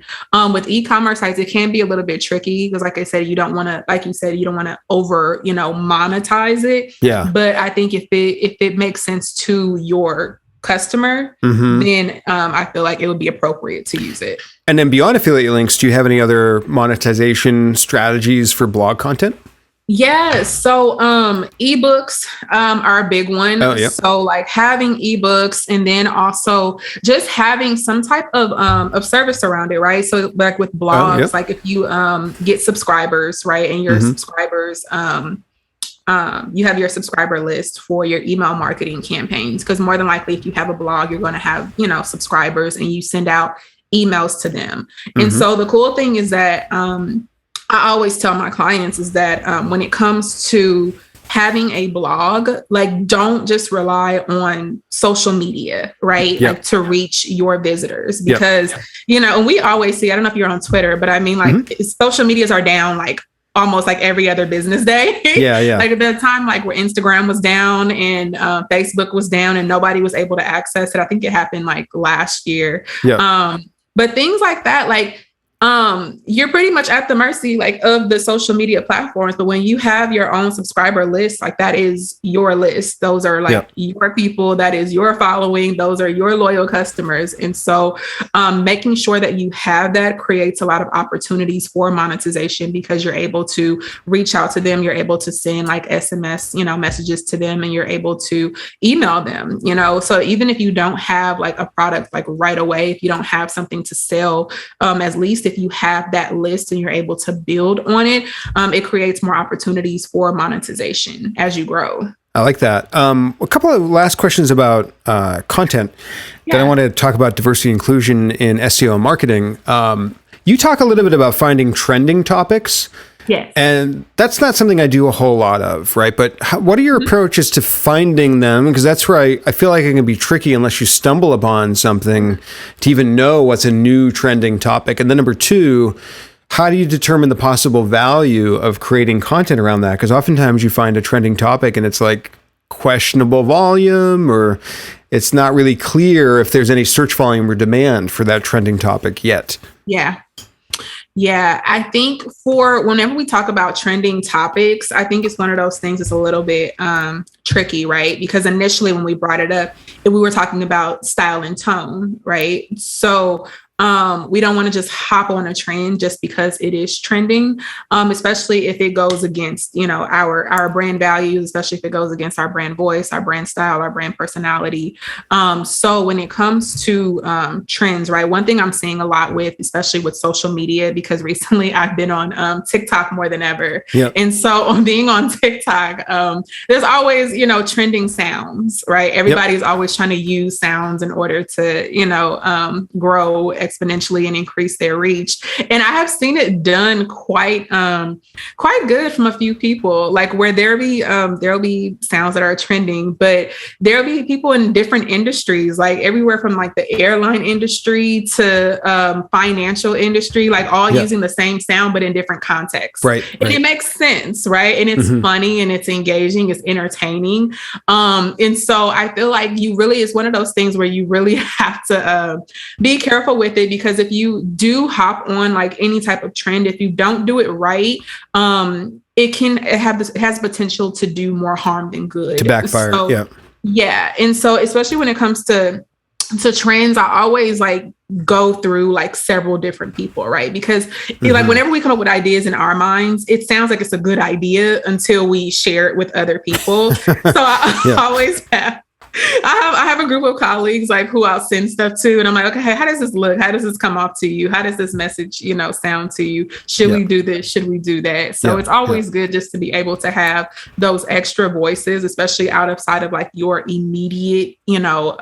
B: with e-commerce sites, it can be a little bit tricky because, like I said, you don't want to, like you said, you don't want to over, you know, monetize it. Yeah. But I think if it makes sense to your customer, then I feel like it would be appropriate to use it.
A: And then beyond affiliate links, do you have any other monetization strategies for blog content?
B: Yes. So ebooks are a big one.
A: Oh, yep.
B: So like having ebooks, and then also just having some type of service around it, right? So like with blogs, like if you get subscribers, right, and your subscribers you have your subscriber list for your email marketing campaigns, because more than likely, if you have a blog, you're going to have, you know, subscribers, and you send out emails to them. And so the cool thing is that I always tell my clients is that when it comes to having a blog, like don't just rely on social media, right? Like to reach your visitors, because, you know, and we always see, I don't know if you're on Twitter, but I mean, like social medias are down like almost like every other business day. Like at the time, like where Instagram was down and Facebook was down and nobody was able to access it. I think it happened like last year. But things like that, like you're pretty much at the mercy like of the social media platforms. But when you have your own subscriber list, like that is your list. Those are like your people, that is your following. Those are your loyal customers. And so making sure that you have that creates a lot of opportunities for monetization, because you're able to reach out to them. You're able to send like SMS, you know, messages to them, and you're able to email them, you know. So even if you don't have like a product like right away, if you don't have something to sell, at least if you have that list and you're able to build on it, it creates more opportunities for monetization as you grow.
A: I like that. A couple of last questions about content. Then I want to talk about diversity and inclusion in SEO marketing. You talk a little bit about finding trending topics.
B: Yes.
A: And that's not something I do a whole lot of, right? But what are your approaches to finding them? Because that's where I feel like it can be tricky unless you stumble upon something to even know what's a new trending topic. And then number two, how do you determine the possible value of creating content around that? Because oftentimes you find a trending topic and it's like questionable volume, or it's not really clear if there's any search volume or demand for that trending topic yet.
B: Yeah, I think for whenever we talk about trending topics, I think it's one of those things that's a little bit tricky, right? Because initially when we brought it up, we were talking about style and tone, right? So we don't want to just hop on a trend just because it is trending, especially if it goes against, you know, our brand values, especially if it goes against our brand voice, our brand style, our brand personality. So when it comes to trends, right, one thing I'm seeing a lot with, especially with social media, because recently I've been on TikTok more than ever. And so on being on TikTok, there's always, you know, trending sounds, right? Everybody's always trying to use sounds in order to, you know, grow exponentially and increase their reach. And I have seen it done quite good from a few people, like where there'll be sounds that are trending, but there'll be people in different industries, like everywhere from like the airline industry to financial industry, like all using the same sound, but in different contexts. And it makes sense, right? And it's funny and it's engaging, it's entertaining. And so I feel like it's one of those things where you really have to be careful with it, because if you do hop on like any type of trend, if you don't do it right, it has potential to do more harm than good. To backfire. So, yeah. And so especially when it comes to trends, I always like go through like several different people, right? Because like whenever we come up with ideas in our minds, it sounds like it's a good idea until we share it with other people. So I always have I have a group of colleagues like who I'll send stuff to, and I'm like, okay, hey, how does this look? How does this come off to you? How does this message, you know, sound to you? Should we do this? Should we do that? So it's always good just to be able to have those extra voices, especially outside of like your immediate, you know,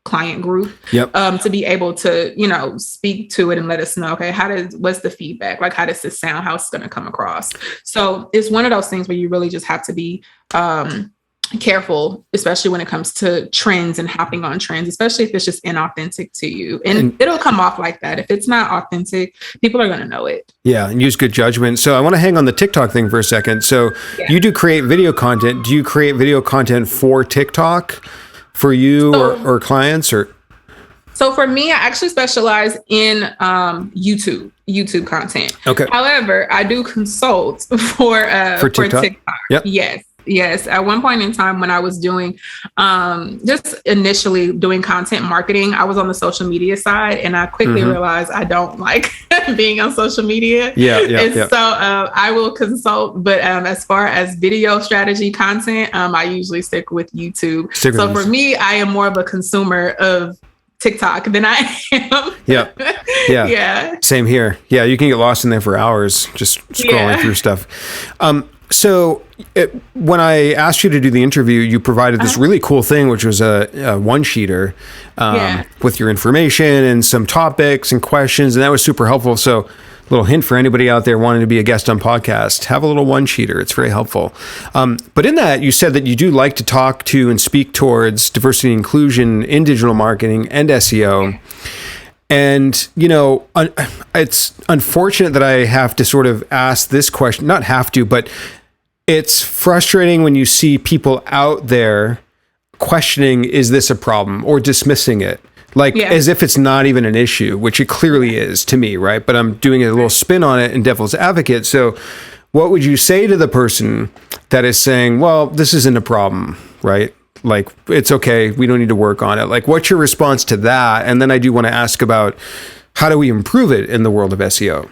B: client group, to be able to, speak to it and let us know, okay, what's the feedback? Like, how does this sound? How's it going to come across? So it's one of those things where you really just have to be, careful, especially when it comes to trends and hopping on trends, especially if it's just inauthentic to you. And it'll come off like that. If it's not authentic, people are going to know it. Yeah.
A: And use good judgment. So I want to hang on the TikTok thing for a second. So you do create video content. Do you create video content for TikTok for you or clients or?
B: So for me, I actually specialize in YouTube content.
A: Okay.
B: However, I do consult for TikTok.
A: Yep.
B: Yes. At one point in time when I was doing, just initially doing content marketing, I was on the social media side and I quickly realized I don't like being on social media. So I will consult, but as far as video strategy content, I usually stick with YouTube. For me, I am more of a consumer of TikTok than I am.
A: Yeah. Same here. Yeah. You can get lost in there for hours just scrolling through stuff. So when I asked you to do the interview, you provided this really cool thing, which was a one-sheeter with your information and some topics and questions. And that was super helpful. So a little hint for anybody out there wanting to be a guest on podcast, have a little one-sheeter. It's very helpful. But in that, you said that you do like to talk to and speak towards diversity and inclusion in digital marketing and SEO. And, it's unfortunate that I have to sort of ask this question, not have to, but it's frustrating when you see people out there questioning, is this a problem, or dismissing it? As if it's not even an issue, which it clearly is to me, right? But I'm doing a little spin on it and devil's advocate. So what would you say to the person that is saying, well, this isn't a problem, right? Like, it's okay, we don't need to work on it. Like, what's your response to that? And then I do want to ask about how do we improve it in the world of SEO?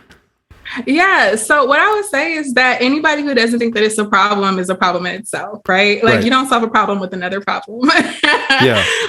B: Yeah. So what I would say is that anybody who doesn't think that it's a problem is a problem in itself, right? Like you don't solve a problem with another problem.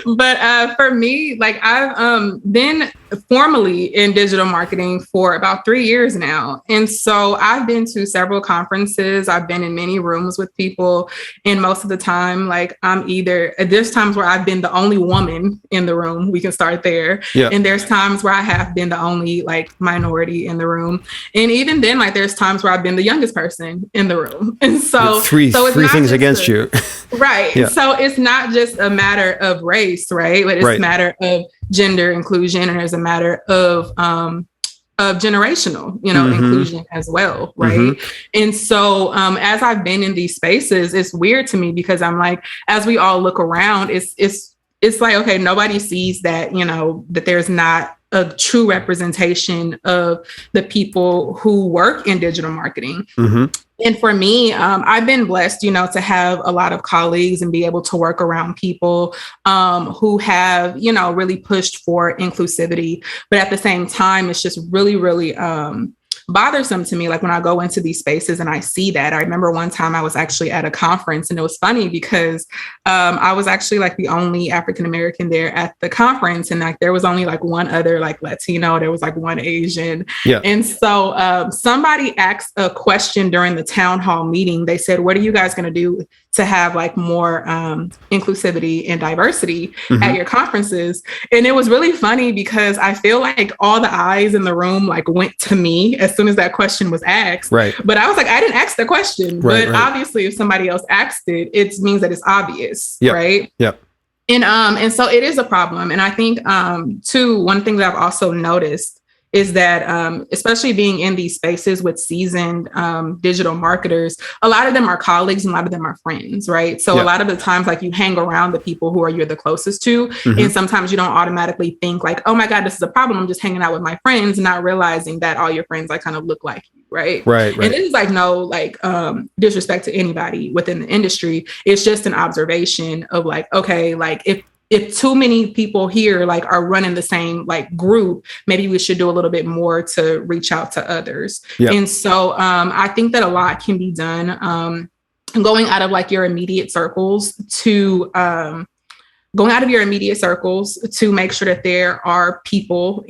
B: But for me, like I've been formally in digital marketing for about 3 years now. And so I've been to several conferences. I've been in many rooms with people. And most of the time, like there's times where I've been the only woman in the room. We can start there. And there's times where I have been the only like minority in the room. And even then, like there's times where I've been the youngest person in the room. And so three
A: things against you.
B: Right. So it's not just a matter of race, right? But it's a matter of gender inclusion, and there's a matter of generational, inclusion as well, right? And so as I've been in these spaces, it's weird to me because I'm like, as we all look around, it's like, okay, nobody sees that, that there's not a true representation of the people who work in digital marketing. And for me, I've been blessed, to have a lot of colleagues and be able to work around people who have, really pushed for inclusivity. But at the same time, it's just really, really bothersome to me. Like when I go into these spaces and I see that. I remember one time I was actually at a conference, and it was funny because I was actually like the only African-American there at the conference. And like there was only like one other like Latino, there was like one Asian. And so somebody asked a question during the town hall meeting. They said, what are you guys going to do to have like more inclusivity and diversity at your conferences? And it was really funny because I feel like all the eyes in the room like went to me as soon as that question was asked. But I was like, I didn't ask the question, but obviously if somebody else asked it, it means that it's obvious, right? And so it is a problem. And I think too, one thing that I've also noticed is that especially being in these spaces with seasoned digital marketers, a lot of them are colleagues and a lot of them are friends, right? So a lot of the times, like you hang around the people who you're the closest to, and sometimes you don't automatically think like, oh my God, this is a problem. I'm just hanging out with my friends, not realizing that all your friends like kind of look like you, right? And this is like no like disrespect to anybody within the industry. It's just an observation of like, okay, like if too many people here like are running the same like group, maybe we should do a little bit more to reach out to others. And so I think that a lot can be done going out of like your immediate circles to make sure that there are people,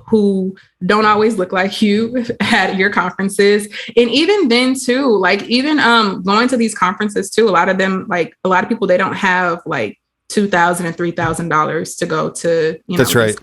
B: who don't always look like you at your conferences. And even then too, like even going to these conferences too, a lot of people, they don't have like $2,000 and $3,000 to go to,
A: That's right.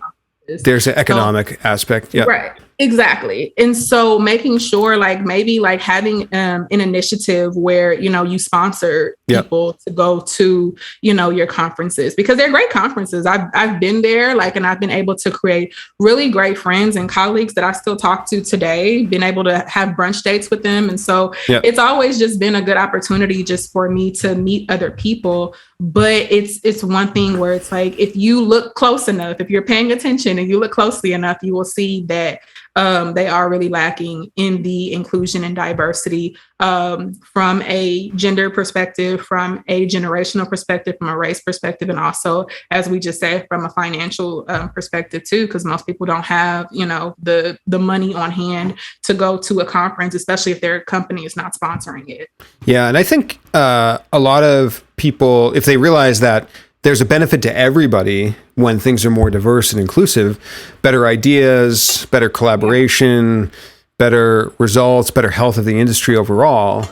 A: There's an economic aspect. Yeah.
B: Right. Exactly. And so making sure maybe having an initiative where, you sponsor people to go to, your conferences, because they're great conferences. I've been there, and I've been able to create really great friends and colleagues that I still talk to today, been able to have brunch dates with them. And so it's always just been a good opportunity just for me to meet other people. But it's one thing where it's if you look close enough, if you're paying attention and you look closely enough, you will see that they are really lacking in the inclusion and diversity from a gender perspective, from a generational perspective, from a race perspective, and also, as we just said, from a financial perspective too, because most people don't have, the money on hand to go to a conference, especially if their company is not sponsoring it.
A: Yeah, and I think a lot of people, if they realize that there's a benefit to everybody when things are more diverse and inclusive, better ideas, better collaboration, better results, better health of the industry overall.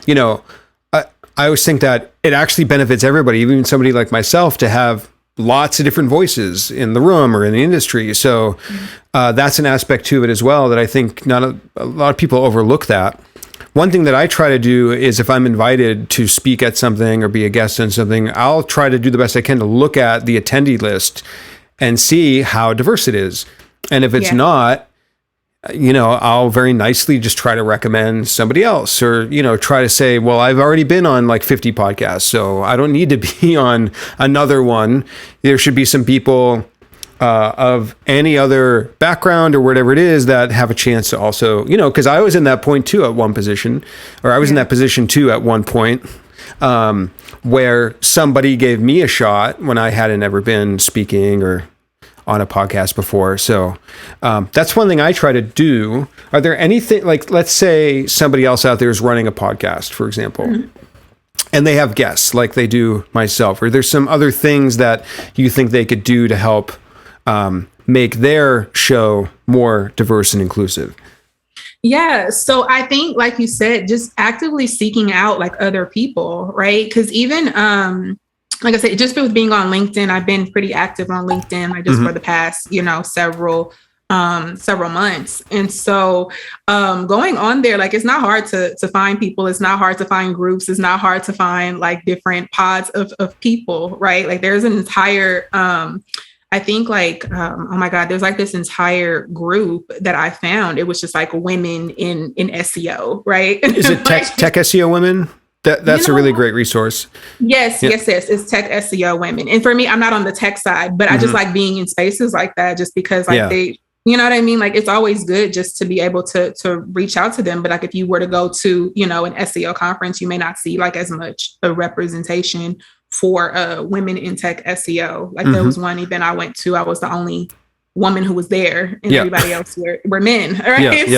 A: I always think that it actually benefits everybody, even somebody like myself, to have lots of different voices in the room or in the industry. So that's an aspect to it as well that I think not a lot of people overlook that. One thing that I try to do is if I'm invited to speak at something or be a guest on something, I'll try to do the best I can to look at the attendee list and see how diverse it is. And if it's not, I'll very nicely just try to recommend somebody else or, try to say, well, I've already been on 50 podcasts, so I don't need to be on another one. There should be some people of any other background or whatever it is that have a chance to also, because I was in that point too at one position, or I was in that position too at one point, where somebody gave me a shot when I hadn't ever been speaking or on a podcast before. So that's one thing I try to do. Are there anything, let's say somebody else out there is running a podcast, for example, and they have guests like they do myself, or there's some other things that you think they could do to help make their show more diverse and inclusive?
B: Yeah. So I think, like you said, just actively seeking out other people, right? Because even, like I said, just with being on LinkedIn, I've been pretty active on LinkedIn, just for the past, several months. And so going on there, it's not hard to find people. It's not hard to find groups. It's not hard to find different pods of people, right? There's an entire, I think oh my God, there's this entire group that I found. It was just women in SEO, right?
A: Is it tech SEO women? That's a really great resource.
B: Yes. It's tech SEO women. And for me, I'm not on the tech side, but I just like being in spaces like that just because they, you know what I mean? It's always good just to be able to reach out to them. But if you were to go to, an SEO conference, you may not see as much a representation for women in tech SEO. There was one event I went to, I was the only woman who was there and everybody else were men. Right.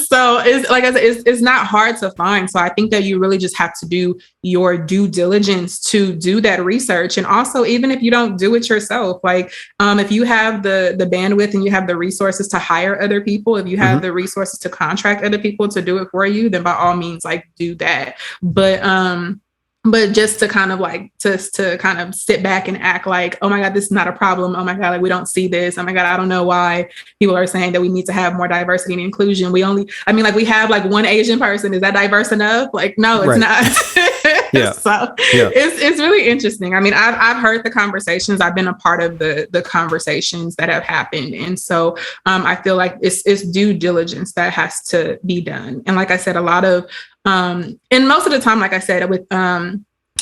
B: So it's like I said, it's not hard to find. So I think that you really just have to do your due diligence to do that research. And also, even if you don't do it yourself, if you have the bandwidth and you have the resources to hire other people, if you have the resources to contract other people to do it for you, then by all means, do that. But just to kind of sit back and act oh my God, this is not a problem. Oh my God, we don't see this. Oh my God, I don't know why people are saying that we need to have more diversity and inclusion. We have one Asian person. Is that diverse enough? No, it's not. So it's really interesting. I've heard the conversations. I've been a part of the conversations that have happened. And so I feel it's due diligence that has to be done. And like I said, a lot of, and most of the time, like I said,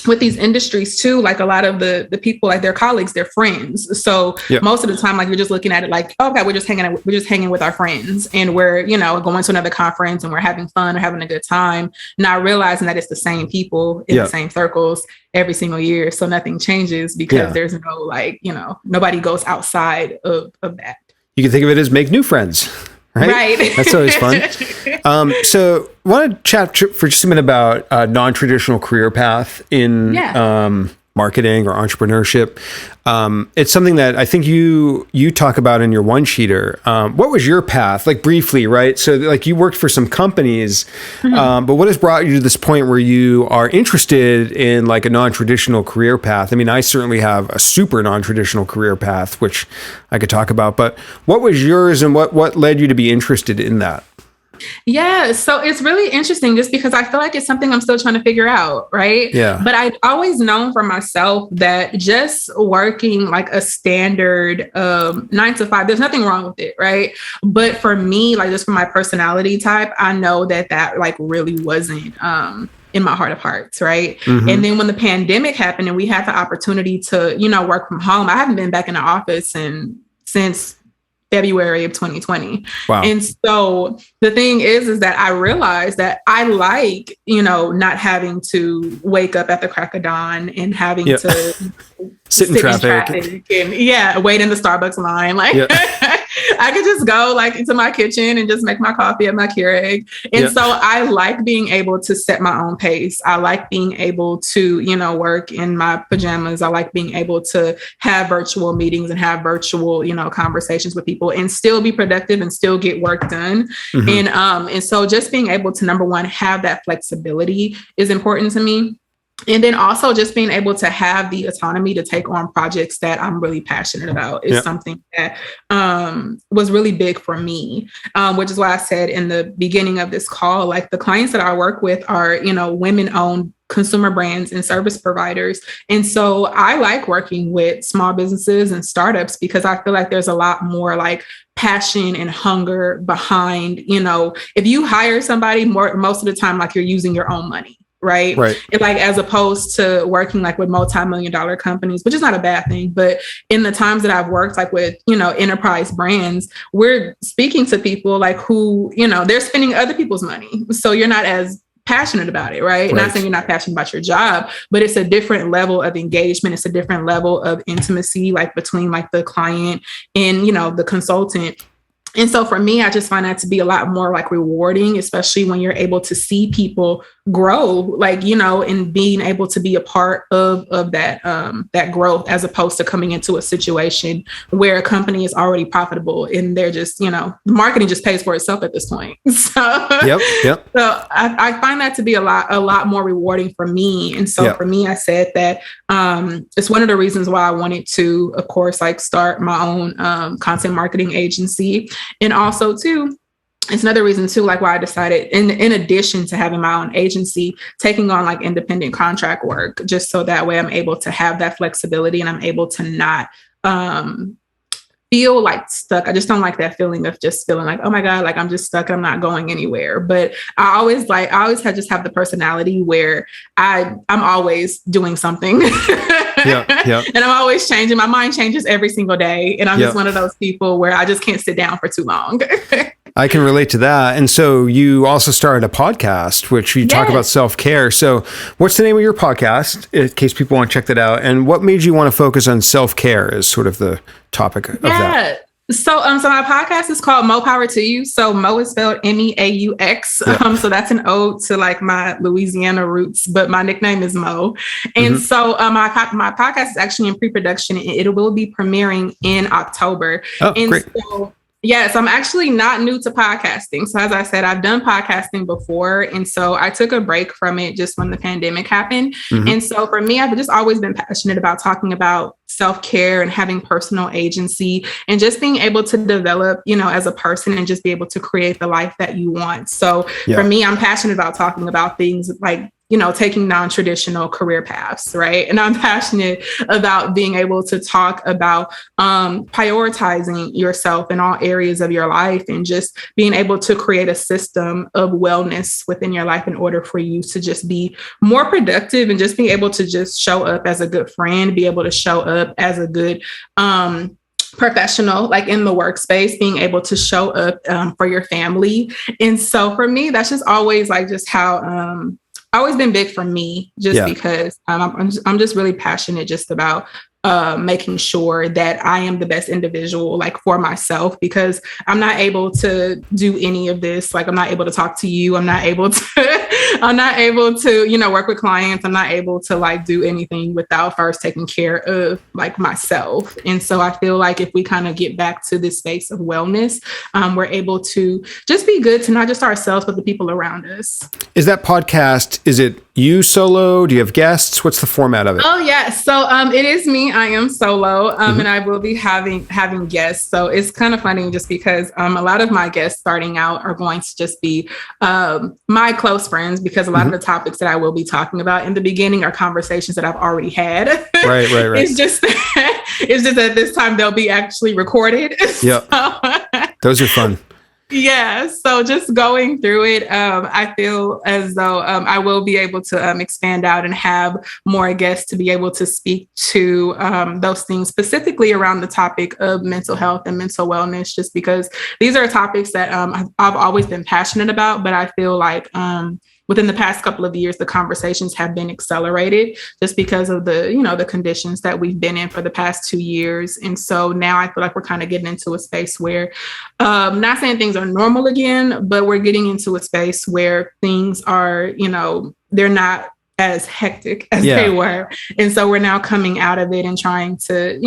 B: with these industries too, a lot of the people, their colleagues, their friends. So most of the time, you're just looking at it okay, we're just hanging with our friends, and we're, going to another conference and we're having fun or having a good time, not realizing that it's the same people in the same circles every single year. So nothing changes because there's no, nobody goes outside of that.
A: You can think of it as make new friends. Right. That's always fun. So I want to chat for just a minute about non-traditional career path in marketing or entrepreneurship. It's something that I think you talk about in your one-sheeter. What was your path, like briefly, right? So like you worked for some companies, but what has brought you to this point where you are interested in like a non-traditional career path? I mean, I certainly have a super non-traditional career path, which I could talk about, but what was yours and what led you to be interested in that?
B: Yeah. So it's really interesting just because I feel like it's something I'm still trying to figure out. Right.
A: Yeah.
B: But I've always known for myself that just working like a standard 9 to 5, there's nothing wrong with it. Right. But for me, like just for my personality type, I know that like really wasn't in my heart of hearts. Right. And then when the pandemic happened and we had the opportunity to, work from home, I haven't been back in the office since February of 2020.
A: Wow.
B: And so the thing is that I realized that I like, not having to wake up at the crack of dawn and having to sit in traffic and wait in the Starbucks line. Like I could just go like into my kitchen and just make my coffee at my Keurig. And so I like being able to set my own pace. I like being able to, work in my pajamas. I like being able to have virtual meetings and have virtual, conversations with people and still be productive and still get work done. And so just being able to, number one, have that flexibility is important to me. And then also just being able to have the autonomy to take on projects that I'm really passionate about is something that was really big for me, which is why I said in the beginning of this call, like the clients that I work with are, women-owned consumer brands and service providers. And so I like working with small businesses and startups because I feel like there's a lot more like passion and hunger behind, if you hire somebody most of the time, like you're using your own money. Right. And like, as opposed to working like with multi-million-dollar companies, which is not a bad thing. But in the times that I've worked like with, enterprise brands, we're speaking to people like who, they're spending other people's money. So you're not as passionate about it. Right. Not saying you're not passionate about your job, but it's a different level of engagement. It's a different level of intimacy, like between like the client and, the consultant. And so for me, I just find that to be a lot more like rewarding, especially when you're able to see people grow, like, and being able to be a part of that growth, as opposed to coming into a situation where a company is already profitable and they're just, the marketing just pays for itself at this point. So, so I find that to be a lot more rewarding for me. And so for me, I said that it's one of the reasons why I wanted to, of course, like start my own content marketing agency. And also too, it's another reason too, like why I decided in addition to having my own agency, taking on like independent contract work, just so that way I'm able to have that flexibility and I'm able to not feel like stuck. I just don't like that feeling of just feeling like, oh my God, like I'm just stuck. I'm not going anywhere. But I always have the personality where I'm always doing something. And I'm always changing. My mind changes every single day. And I'm just one of those people where I just can't sit down for too long.
A: I can relate to that. And so you also started a podcast, which you talk about self-care. So what's the name of your podcast, in case people want to check that out? And what made you want to focus on self-care as sort of the topic of that?
B: So my podcast is called Mo Power to You. So Mo is spelled MEAUX. So that's an ode to like my Louisiana roots, but my nickname is Mo. And so my podcast is actually in pre-production and it will be premiering in October.
A: Oh, great.
B: So yes, I'm actually not new to podcasting. So as I said, I've done podcasting before. And so I took a break from it just when the pandemic happened. And so for me, I've just always been passionate about talking about self-care and having personal agency and just being able to develop, as a person and just be able to create the life that you want. So for me, I'm passionate about talking about things like, taking non-traditional career paths, right? And I'm passionate about being able to talk about prioritizing yourself in all areas of your life and just being able to create a system of wellness within your life in order for you to just be more productive and just being able to just show up as a good friend, be able to show up as a good professional, like in the workspace, being able to show up for your family. And so for me, that's just always like just how always been big for me, just because I'm just really passionate just about making sure that I am the best individual, like for myself, because I'm not able to do any of this. Like, I'm not able to talk to you. I'm not able to, work with clients. I'm not able to like do anything without first taking care of like myself. And so I feel like if we kind of get back to this space of wellness, we're able to just be good to not just ourselves, but the people around us.
A: Is that podcast, is it you solo? Do you have guests? What's the format of it?
B: Oh, yeah. So it is me. I am solo and I will be having guests. So it's kind of funny just because a lot of my guests starting out are going to just be my close friends, because a lot of the topics that I will be talking about in the beginning are conversations that I've already had. Right. It's just that this time they'll be actually recorded.
A: Yeah. So, those are fun.
B: Yeah. So just going through it, I feel as though I will be able to expand out and have more guests to be able to speak to those things, specifically around the topic of mental health and mental wellness, just because these are topics that I've always been passionate about. But I feel like within the past couple of years, the conversations have been accelerated just because of the conditions that we've been in for the past 2 years. And so now I feel like we're kind of getting into a space where, not saying things are normal again, but we're getting into a space where things are, they're not as hectic as they were. And so we're now coming out of it and trying to,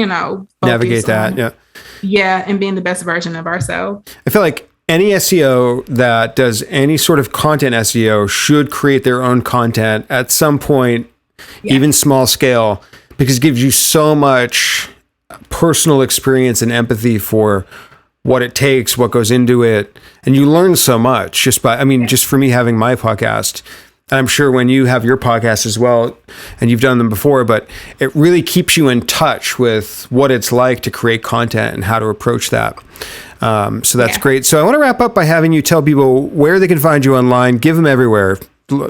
A: navigate that.
B: Yeah. And being the best version of ourselves.
A: I feel like any SEO that does any sort of content SEO should create their own content at some point, even small scale, because it gives you so much personal experience and empathy for what it takes, what goes into it. And you learn so much just for me having my podcast. And I'm sure when you have your podcast as well, and you've done them before, but it really keeps you in touch with what it's like to create content and how to approach that. So that's great. So I want to wrap up by having you tell people where they can find you online, give them everywhere,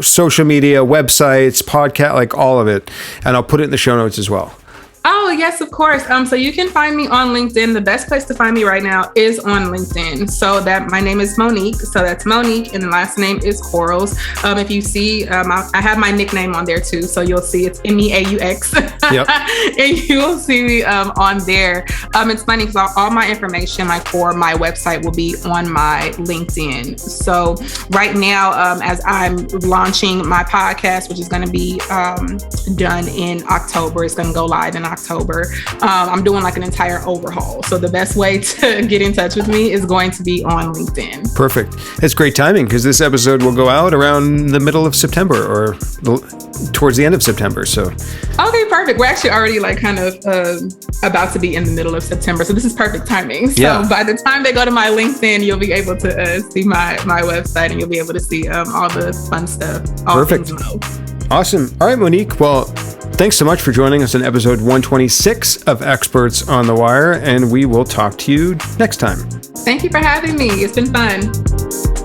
A: social media, websites, podcast, like all of it. And I'll put it in the show notes as well.
B: Oh, yes, of course. So you can find me on LinkedIn. The best place to find me right now is on LinkedIn. So that my name is Monique. So that's Monique, and the last name is Quarles. If you see, I have my nickname on there too. So you'll see it's Meaux. Yep. And you will see me on there. It's funny because all my information, my website will be on my LinkedIn. So right now, as I'm launching my podcast, which is going to be done in October, it's going to go live in October. I'm doing like an entire overhaul. So the best way to get in touch with me is going to be on LinkedIn.
A: Perfect. It's great timing because this episode will go out around the middle of September or towards the end of September. So
B: okay, perfect. We're actually already like kind of about to be in the middle of September. So this is perfect timing. So by the time they go to my LinkedIn, you'll be able to see my website, and you'll be able to see all the fun stuff.
A: Perfect. Awesome. All right, Monique. Well, thanks so much for joining us on episode 126 of Experts on the Wire, and we will talk to you next time.
B: Thank you for having me. It's been fun.